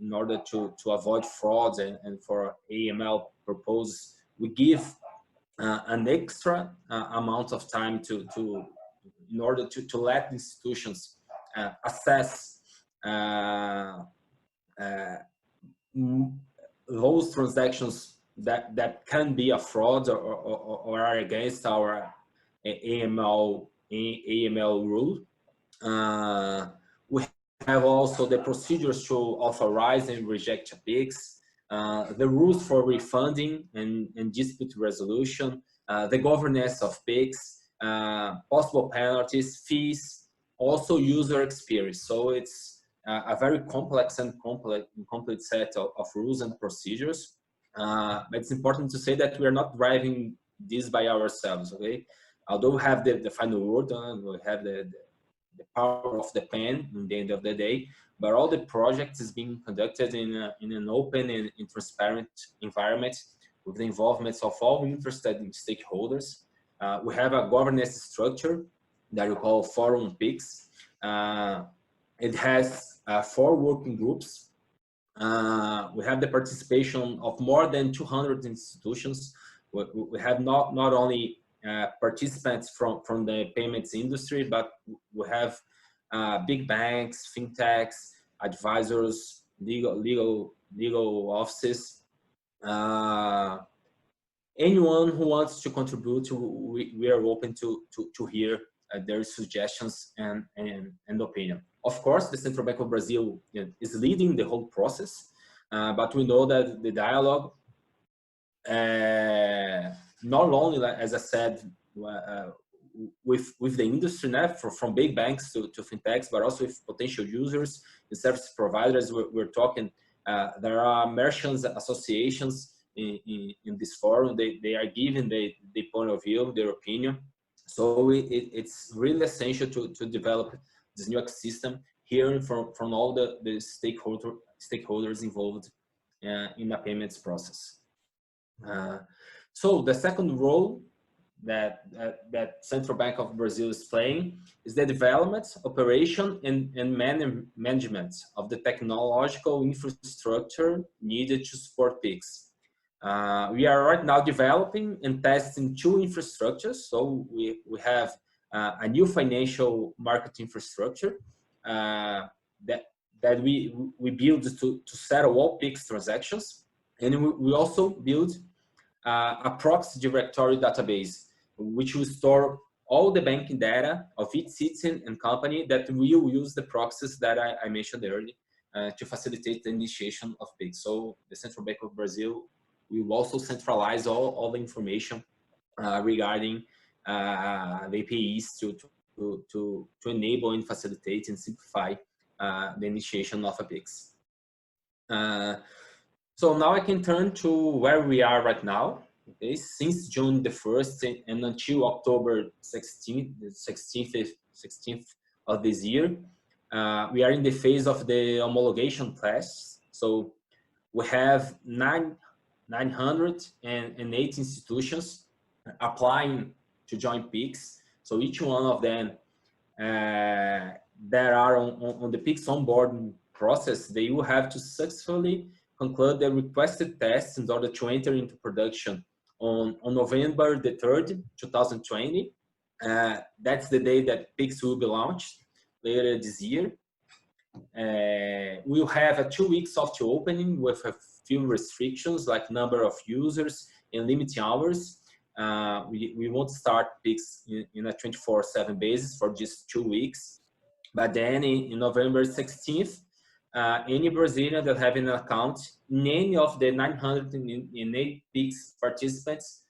in order to avoid frauds and for AML purposes. We give an extra amount of time in order to let institutions assess those transactions that can be a fraud or are against our AML rule. We have also the procedures to authorize and reject PIX, the rules for refunding and dispute resolution, the governance of PIX, possible penalties, fees, also user experience. So it's a very complex and complete set of rules and procedures. But it's important to say that we are not driving this by ourselves, okay? Although we have the final word, we have the power of the pen in the end of the day, but all the projects is being conducted in an open and transparent environment with the involvement of all interested stakeholders. We have a governance structure that we call Forum PIX. It has 4 working groups. We have the participation of more than 200 institutions. We have not only participants from the payments industry, but we have big banks, fintechs, advisors, legal offices. Anyone who wants to contribute, we are open to hear their suggestions and opinion. Of course, the Central Bank of Brazil is leading the whole process, but we know that the dialogue, not only, as I said, with the industry, from big banks to fintechs, but also with potential users, the service providers. We're talking. There are merchants associations in this forum. They are giving the point of view, their opinion. So it's really essential to develop this new ecosystem, hearing from all the stakeholders involved in the payments process. So the second role that Central Bank of Brazil is playing is the development, operation, and management of the technological infrastructure needed to support PIX. We are right now developing and testing 2 infrastructures. So we have a new financial market infrastructure that we build to settle all PIX transactions. And we also build a proxy directory database, which will store all the banking data of each citizen and company that will use the proxies that I mentioned earlier to facilitate the initiation of PIX. So the Central Bank of Brazil will also centralize all the information regarding the APIs to enable and facilitate and simplify the initiation of a PIX. So now I can turn to where we are right now. Okay, since June the 1st and until October 16th of this year, we are in the phase of the homologation tests. So we have 908 institutions applying to join PIX. So each one of them that are on the PIX onboarding process, they will have to successfully conclude the requested tests in order to enter into production on November the 3rd, 2020. That's the day that PIX will be launched later this year. We'll have 2 weeks after opening with a few restrictions like number of users and limiting hours. We won't start PIX in a 24/7 basis for just 2 weeks. But then in November 16th, any Brazilian that have an account in any of the 908 PIX participants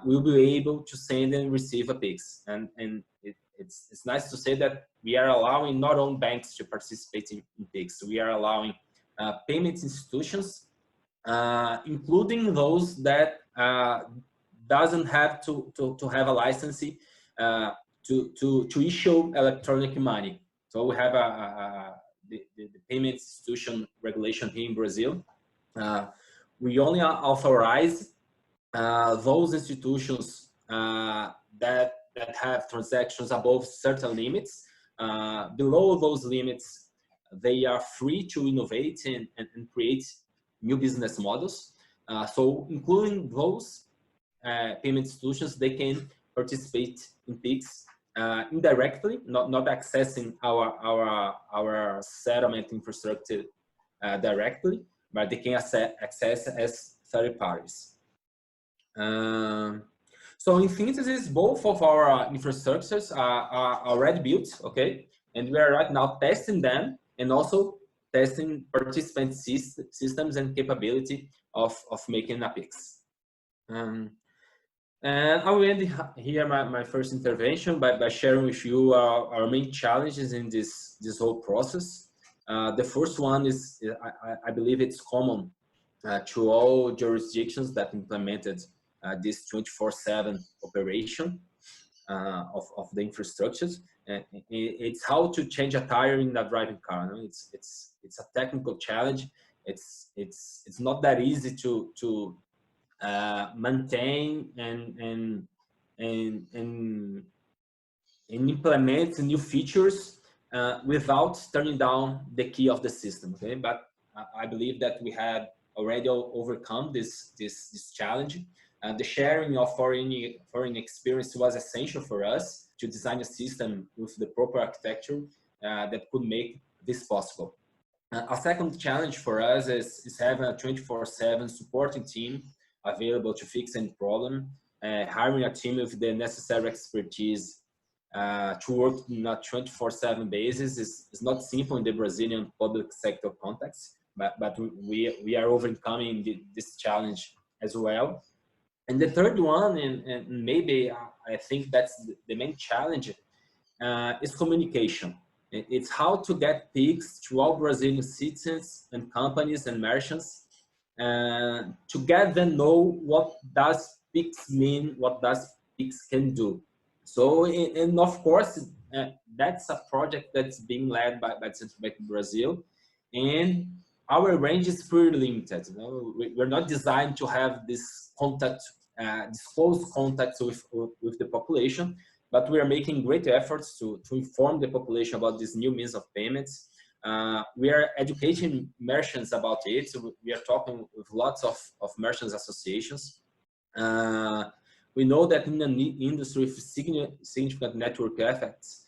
will be able to send and receive a PIX. And it's nice to say that we are allowing not only banks to participate in PIX, we are allowing payment institutions, including those that doesn't have to have a license to issue electronic money. So we have the payment institution regulation here in Brazil. We only authorize those institutions that have transactions above certain limits. Below those limits, they are free to innovate and create new business models. So including those payment institutions, they can participate in PIX indirectly, not accessing our settlement infrastructure directly, but they can access as third parties. So in synthesis, both of our infrastructures are already built, okay? And we are right now testing them and also testing participant systems and capability of making a PIX. And I will end here my first intervention by sharing with you our main challenges in this whole process. The first one is, I believe it's common to all jurisdictions that implemented this 24/7 operation of the infrastructures. It's how to change a tire in a driving car. No? It's a technical challenge. It's not that easy to maintain and implement new features without turning down the key of the system. Okay, but I believe that we have already overcome this challenge. The sharing of foreign experience was essential for us to design a system with the proper architecture that could make this possible. A second challenge for us is having a 24/7 supporting team available to fix any problem. Hiring a team with the necessary expertise to work on a 24/7 basis is not simple in the Brazilian public sector context, but we are overcoming this challenge as well. And the third one, and maybe I think that's the main challenge, is communication. It's how to get PIX to all Brazilian citizens and companies and merchants to get them know what does PIX mean, what does PIX can do. So, and of course, that's a project that's being led by Central Bank of Brazil, and our range is pretty limited. You know? We're not designed to have this contact, close contacts with the population, but we are making great efforts to inform the population about this new means of payments, We are educating merchants about it. So we are talking with lots of merchants associations. We know that in an industry with significant network effects,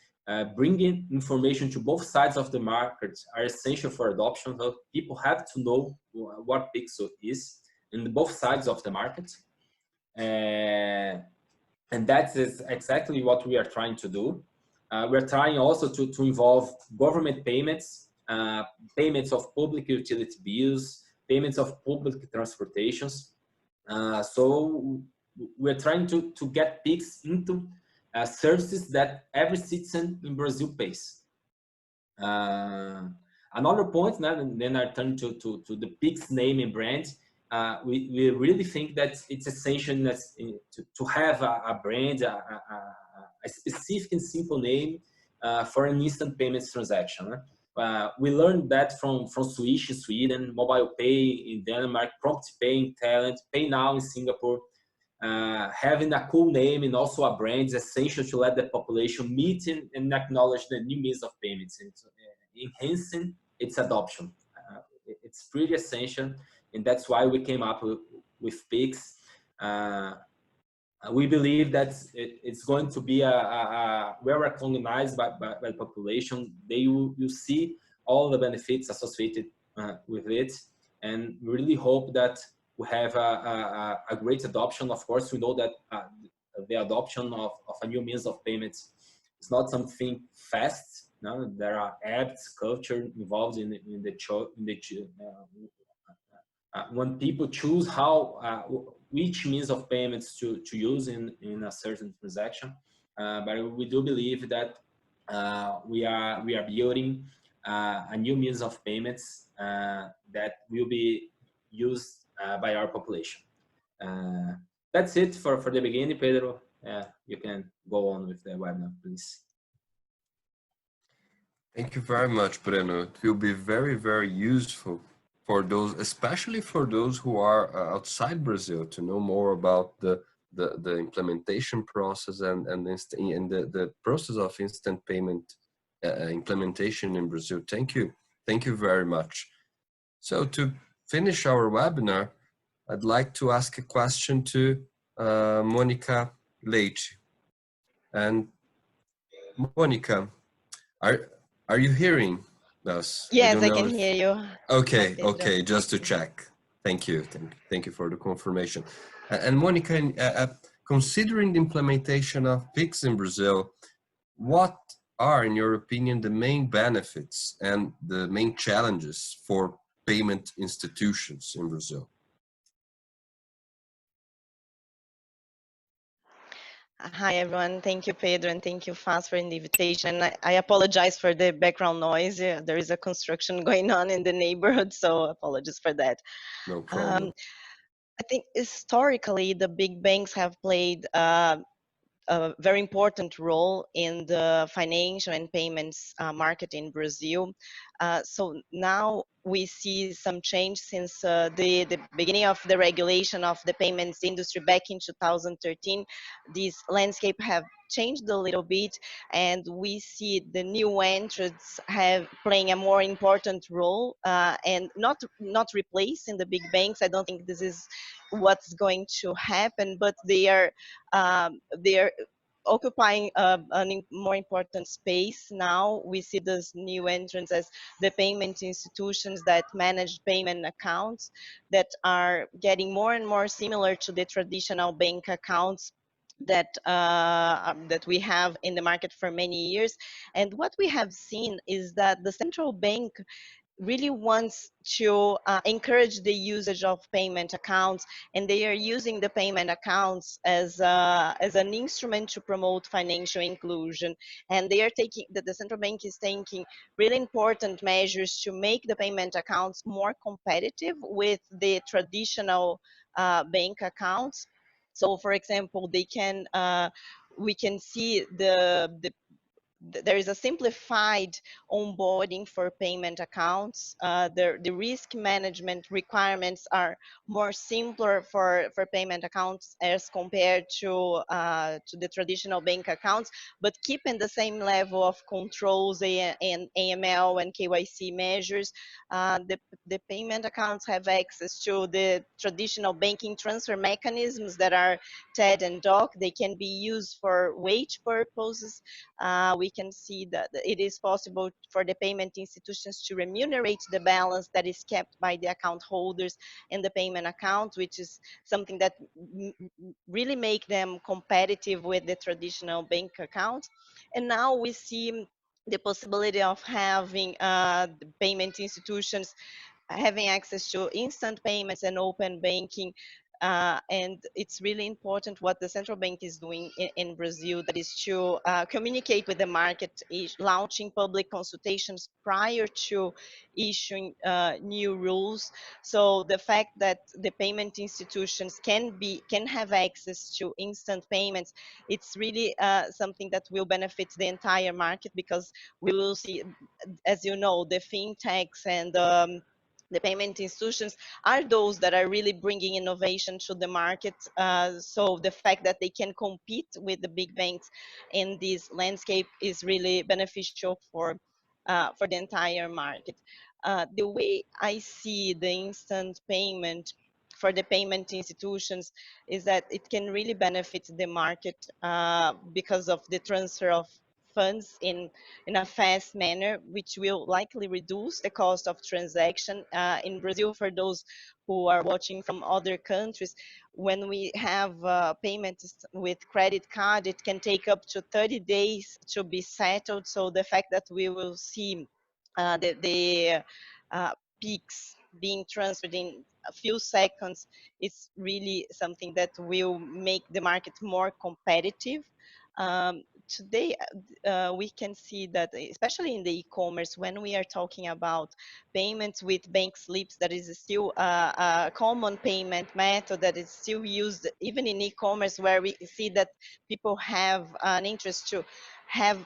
bringing information to both sides of the market are essential for adoption. So people have to know what Pixel is in both sides of the market. And that is exactly what we are trying to do. We're trying also to involve government payments, payments of public utility bills, payments of public transportations. So we're trying to get Pix into services that every citizen in Brazil pays. Another point, then I turn to the Pix name and brand. We really think that it's essential to have a brand, a specific and simple name for an instant payments transaction. We learned that from Swish in Sweden, Mobile Pay in Denmark, Prompt Pay in Thailand, Pay Now in Singapore. Having a cool name and also a brand is essential to let the population meet and acknowledge the new means of payments and enhancing its adoption. It's pretty essential, and that's why we came up with Pix. We believe that it's going to be well recognized by the population. They will see all the benefits associated with it, and we really hope that we have a great adoption. Of course, we know that the adoption of a new means of payments is not something fast. No, there are apps, culture involved in when people choose which means of payments to use in a certain transaction. But we do believe that we are building a new means of payments that will be used by our population. That's it for the beginning, Pedro. You can go on with the webinar, please. Thank you very much, Breno. It will be very, very useful for those, especially for those who are outside Brazil, to know more about the implementation process and the process of instant payment implementation in Brazil. Thank you very much. So to finish our webinar, I'd like to ask a question to Monica Leite. And Monica, are you hearing us? Yes, I can hear you. Okay, okay, just to check. Thank you for the confirmation. And Monica, considering the implementation of Pix in Brazil, what are, in your opinion, the main benefits and the main challenges for payment institutions in Brazil? Hi, everyone. Thank you, Pedro, and thank you, FAS, for the invitation. I apologize for the background noise. There is a construction going on in the neighborhood, so apologies for that. No problem. I think historically, the big banks have played a very important role in the financial and payments market in Brazil. So now we see some change since the beginning of the regulation of the payments industry back in 2013. This landscape have changed a little bit, and we see the new entrants playing a more important role and not replacing the big banks. I don't think this is what's going to happen, but they are occupying a more important space now. We see those new entrants as the payment institutions that manage payment accounts that are getting more and more similar to the traditional bank accounts that we have in the market for many years. And what we have seen is that the central bank really wants to encourage the usage of payment accounts, and they are using the payment accounts as an instrument to promote financial inclusion. And they are the central bank is taking really important measures to make the payment accounts more competitive with the traditional bank accounts. So, for example, we can see the there is a simplified onboarding for payment accounts. The risk management requirements are more simpler for payment accounts as compared to the traditional bank accounts, but keeping the same level of controls and AML and KYC measures. The payment accounts have access to the traditional banking transfer mechanisms that are TED and DOC. They can be used for wage purposes. We can see that it is possible for the payment institutions to remunerate the balance that is kept by the account holders in the payment account, which is something that really make them competitive with the traditional bank accounts. And now we see the possibility of having the payment institutions having access to instant payments and open banking. And it's really important what the central bank is doing in Brazil, that is to communicate with the market, launching public consultations prior to issuing new rules. So the fact that the payment institutions can have access to instant payments, it's really something that will benefit the entire market, because we will see, as you know, the fintechs and the payment institutions are those that are really bringing innovation to the market. So the fact that they can compete with the big banks in this landscape is really beneficial for the entire market. The way I see the instant payment for the payment institutions is that it can really benefit the market because of the transfer of funds in a fast manner, which will likely reduce the cost of transaction. In Brazil, for those who are watching from other countries, when we have payments with credit card, it can take up to 30 days to be settled. So the fact that we will see the peaks being transferred in a few seconds is really something that will make the market more competitive. Today, we can see that, especially in the e-commerce, when we are talking about payments with bank slips, that is still a common payment method that is still used even in e-commerce, where we see that people have an interest to have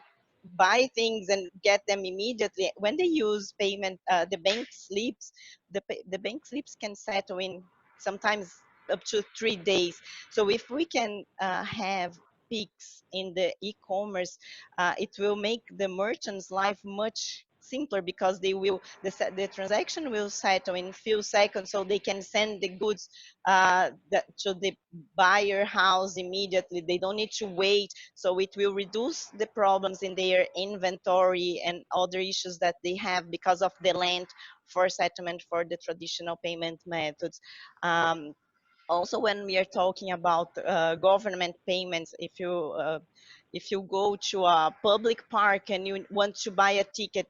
buy things and get them immediately. When they use payment, the bank slips, the bank slips can settle in sometimes up to 3 days. So if we can have peaks in the e-commerce, it will make the merchant's life much simpler, because the transaction will settle in few seconds, so they can send the goods to the buyer house immediately. They don't need to wait, so it will reduce the problems in their inventory and other issues that they have because of the length for settlement for the traditional payment methods. Also, when we are talking about government payments, if you go to a public park and you want to buy a ticket,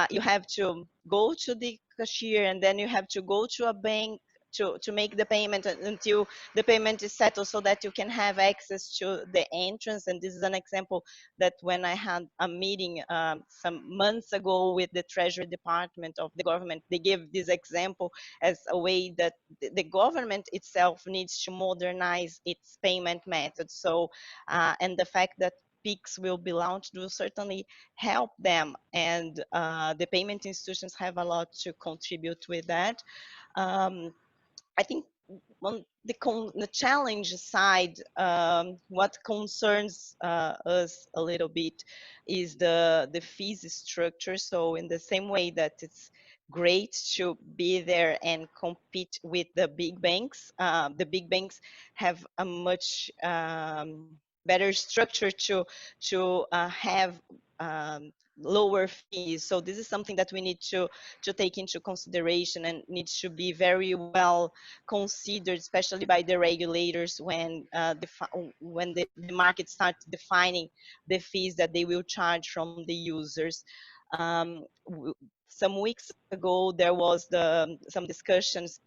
you have to go to the cashier, and then you have to go to a bank to make the payment until the payment is settled, so that you can have access to the entrance. And this is an example that when I had a meeting some months ago with the Treasury Department of the government, they gave this example as a way that the government itself needs to modernize its payment methods. So, and the fact that PIX will be launched will certainly help them, and the payment institutions have a lot to contribute with that. I think on the challenge side, what concerns us a little bit is the fees structure. So in the same way that it's great to be there and compete with the big banks have a much better structure to have lower fees. So this is something that we need to take into consideration, and needs to be very well considered, especially by the regulators when the market starts defining the fees that they will charge from the users. Some weeks ago, there was some discussions.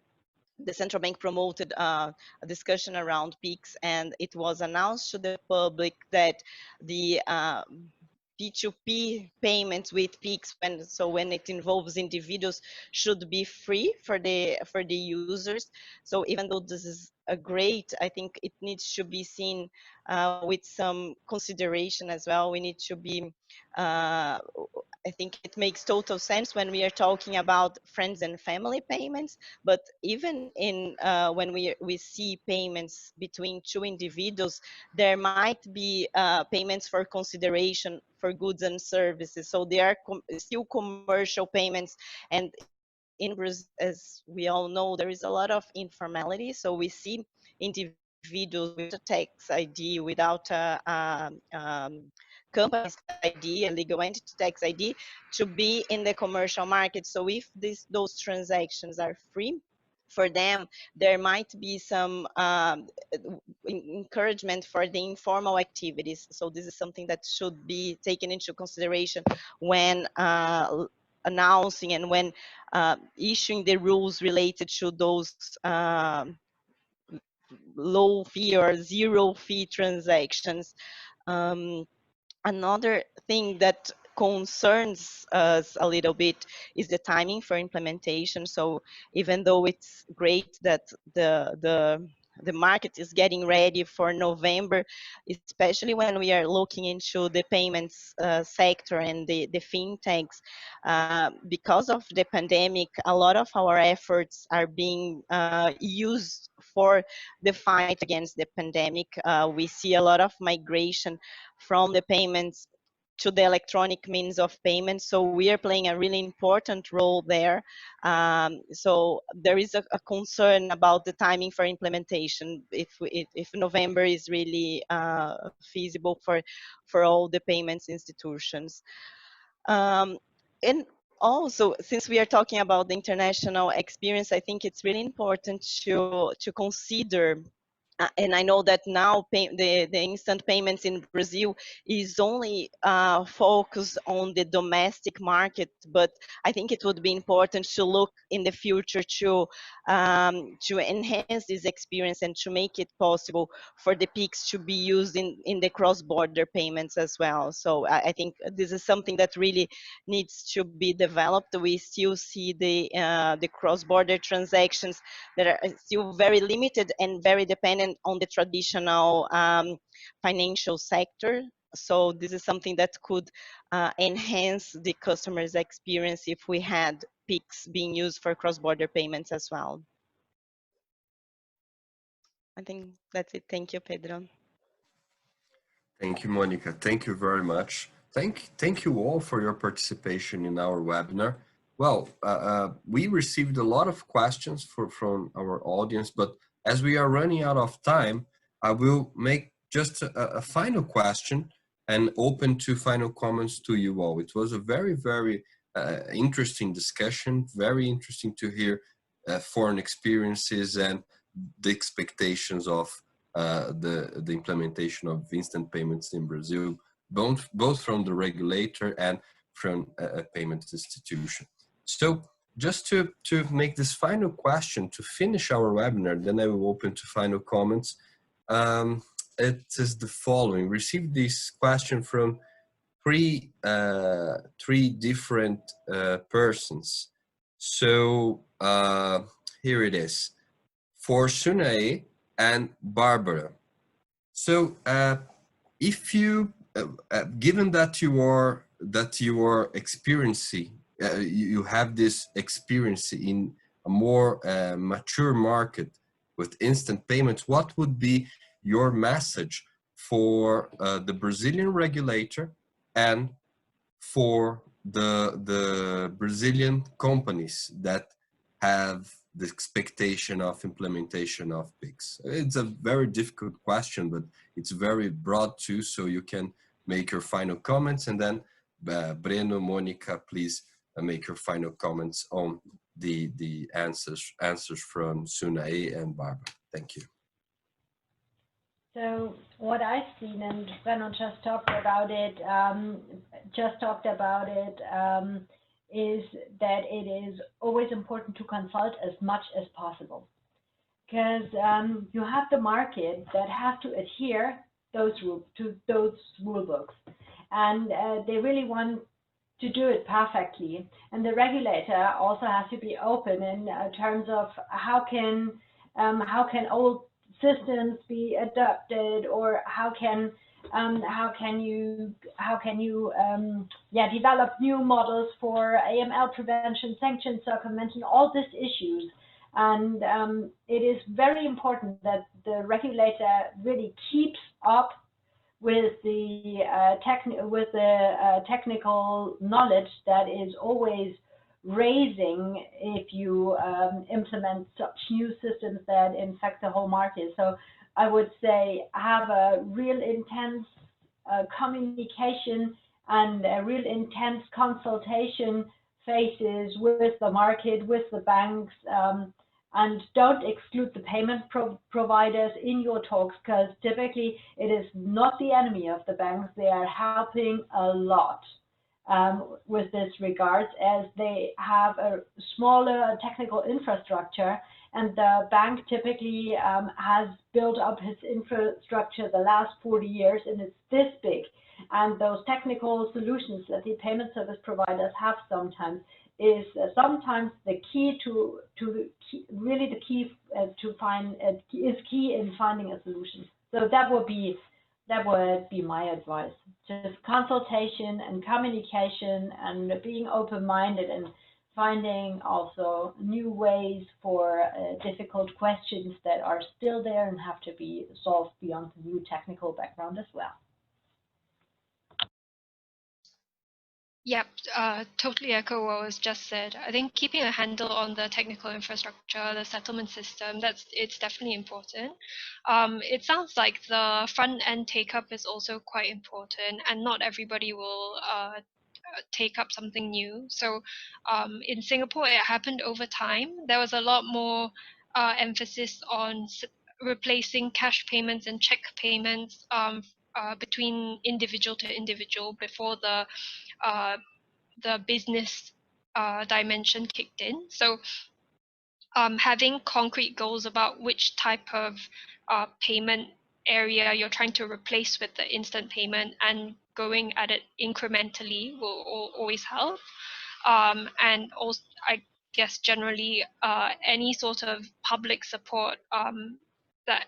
The central bank promoted a discussion around peaks, and it was announced to the public that the P2P payments with Pix, when it involves individuals, should be free for the users. So even though this is a great, I think it needs to be seen with some consideration as well. We need to be I think it makes total sense when we are talking about friends and family payments, but even in when we see payments between two individuals, there might be payments for consideration for goods and services. So there are still commercial payments, and in Brazil, as we all know, there is a lot of informality. So we see individuals with a tax ID, without company's ID, a legal entity tax ID, to be in the commercial market. So if those transactions are free for them, there might be some encouragement for the informal activities. So this is something that should be taken into consideration when announcing and when issuing the rules related to those low fee or zero fee transactions. Another thing that concerns us a little bit is the timing for implementation. So even though it's great that the market is getting ready for November, especially when we are looking into the payments sector and the fintechs, because of the pandemic, a lot of our efforts are being used for the fight against the pandemic. We see a lot of migration from the payments to the electronic means of payment. So we are playing a really important role there. So there is a concern about the timing for implementation, if November is really feasible for all the payments institutions. And also, since we are talking about the international experience, I think it's really important to consider and I know that now the instant payments in Brazil is only focused on the domestic market, but I think it would be important to look in the future to enhance this experience and to make it possible for the PIX to be used in the cross-border payments as well. So I think this is something that really needs to be developed. We still see the cross-border transactions that are still very limited and very dependent on the traditional financial sector. So this is something that could enhance the customer's experience if we had PIX being used for cross-border payments as well. I think that's it. Thank you, Pedro. Thank you, Monica. Thank you very much. Thank you all for your participation in our webinar. Well, we received a lot of questions from our audience, but as we are running out of time, I will make just a final question and open to final comments to you all. It was a very, very interesting discussion, very interesting to hear foreign experiences and the expectations of the implementation of instant payments in Brazil, both from the regulator and from a payment institution. So just to make this final question, to finish our webinar, then I will open to final comments. It is the following. Received this question from three different persons. So here it is. For Sunae and Bárbara. So if you, given that you are experiencing, you have this experience in a more mature market with instant payments, what would be your message for the Brazilian regulator and for the Brazilian companies that have the expectation of implementation of PIX? It's a very difficult question, but it's very broad too, so you can make your final comments, and then Breno, Monica, please make your final comments on the answers from Sunae and Bárbara. Thank you. So what I've seen, and Breno just talked about it, is that it is always important to consult as much as possible, because you have the market that has to adhere to those rule books, and they really want to do it perfectly. And the regulator also has to be open in terms of how can old systems be adopted, or how can you develop new models for AML prevention, sanction circumvention, all these issues. And it is very important that the regulator really keeps up with the technical knowledge that is always raising if you implement such new systems that infect the whole market. So I would say have a real intense communication and a real intense consultation phases with the market, with the banks, and don't exclude the payment providers in your talks, because typically it is not the enemy of the banks. They are helping a lot with this regards, as they have a smaller technical infrastructure, and the bank typically has built up its infrastructure the last 40 years, and it's this big. And those technical solutions that the payment service providers have sometimes is sometimes the key is key in finding a solution. So that would be my advice. Just consultation and communication and being open-minded and finding also new ways for difficult questions that are still there and have to be solved beyond the new technical background as well. Yep, totally echo what was just said. I think keeping a handle on the technical infrastructure, the settlement system, it's definitely important. It sounds like the front end take up is also quite important, and not everybody will take up something new. So in Singapore, it happened over time. There was a lot more emphasis on replacing cash payments and check payments between individual to individual before the business dimension kicked in. So having concrete goals about which type of payment area you're trying to replace with the instant payment and going at it incrementally will always help. And also, I guess generally any sort of public support that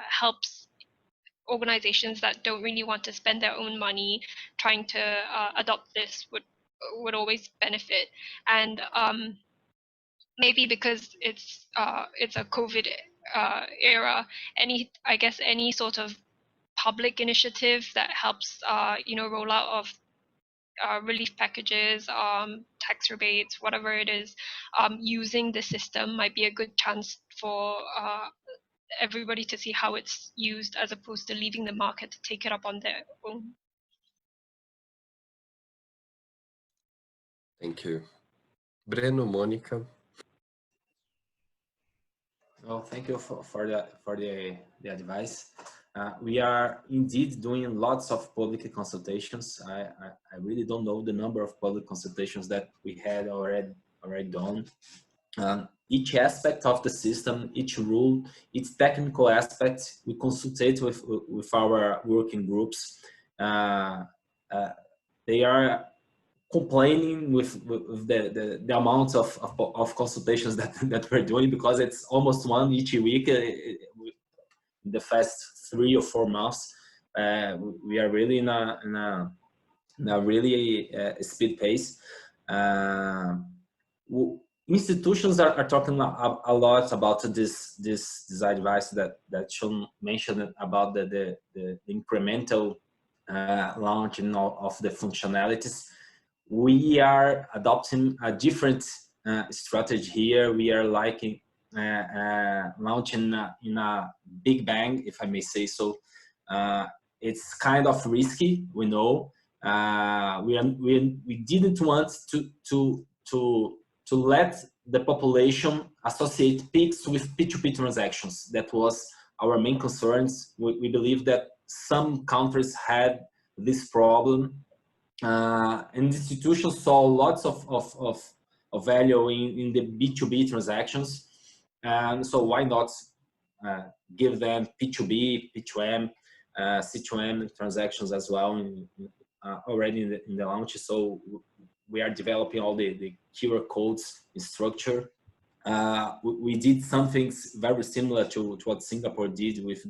helps organizations that don't really want to spend their own money trying to adopt this would always benefit. And maybe because it's a COVID era, any sort of public initiative that helps rollout of relief packages, tax rebates, whatever it is, using the system might be a good chance for everybody to see how it's used, as opposed to leaving the market to take it up on their own. Thank you. Breno, Monica. Well, thank you for the advice. We are indeed doing lots of public consultations. I really don't know the number of public consultations that we had already done. Each aspect of the system, each rule, its technical aspect, we consultate with our working groups. They are complaining with the amount of consultations that we're doing, because it's almost one each week. In the past 3 or 4 months, we are really in a really speed pace. Institutions are talking a lot about this advice that Sean mentioned about the incremental launching of the functionalities. We are adopting a different strategy here. We are liking launching in a big bang, if I may say so. It's kind of risky, we know. We didn't want to let the population associate PIX with P2P transactions. That was our main concerns. We believe that some countries had this problem, and institutions saw lots of value in the B2B transactions. And so why not give them P2B, P2M, C2M transactions as well already in the launch. So we are developing all the QR codes structure. We did something very similar to what Singapore did with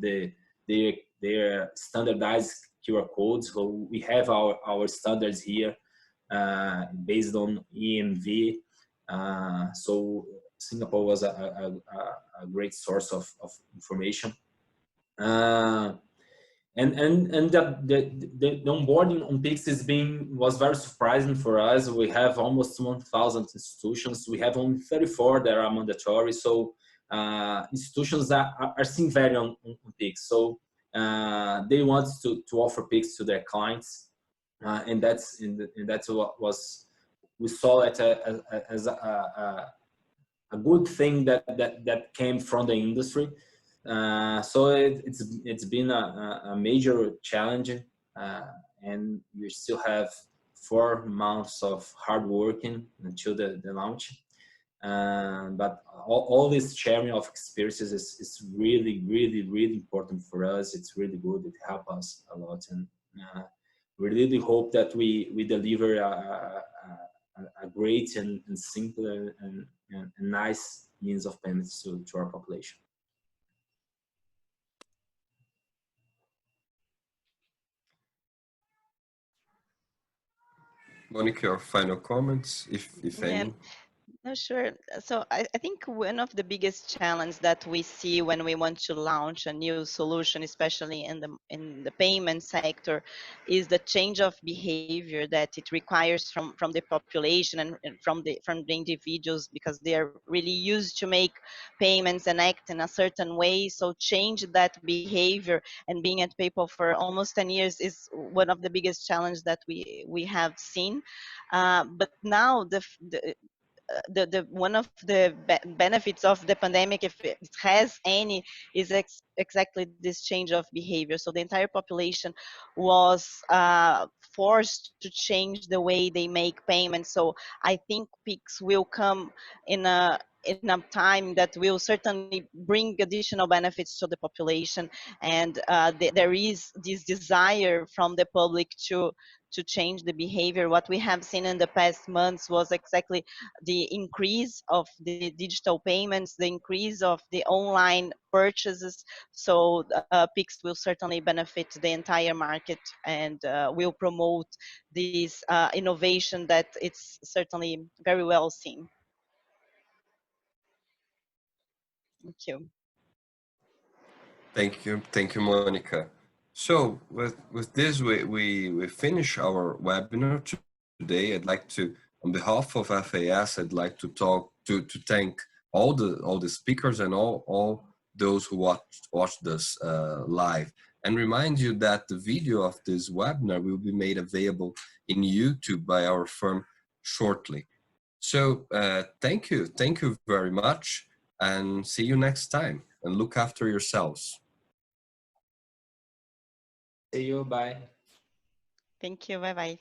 their standardized QR codes. So we have our standards here based on EMV. So Singapore was a great source of information. And the onboarding on Pix was very surprising for us. We have almost 1,000 institutions. We have only 34 that are mandatory. So institutions are seeing value on Pix. So they want to offer Pix to their clients, and that's what we saw it as a good thing that came from the industry. So it's been a major challenge, and we still have 4 months of hard working until the launch. But all this sharing of experiences is really, really, really important for us. It's really good. It helps us a lot, and we really hope that we deliver a great and simple and nice means of payments to our population. Monica, your final comments, if any? No, sure. So I think one of the biggest challenges that we see when we want to launch a new solution, especially in the payment sector, is the change of behavior that it requires from the population and from the individuals, because they are really used to make payments and act in a certain way. So change that behavior, and being at PayPal for almost 10 years is one of the biggest challenges that we have seen. But now the one of the benefits of the pandemic, if it has any, is exactly this change of behavior. So the entire population was forced to change the way they make payments. So I think Pix will come in a time that will certainly bring additional benefits to the population, and there is this desire from the public to change the behavior. What we have seen in the past months was exactly the increase of the digital payments, the increase of the online purchases. So Pix will certainly benefit the entire market, and will promote this innovation that it's certainly very well seen. Thank you. Thank you, Monica. So with this, we finish our webinar today. I'd like to, on behalf of FAS, I'd like to thank all the speakers and all those who watched this live, and remind you that the video of this webinar will be made available in YouTube by our firm shortly. So thank you very much, and see you next time, and look after yourselves. See you, bye. Thank you, bye-bye.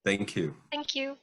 Thank you. Thank you.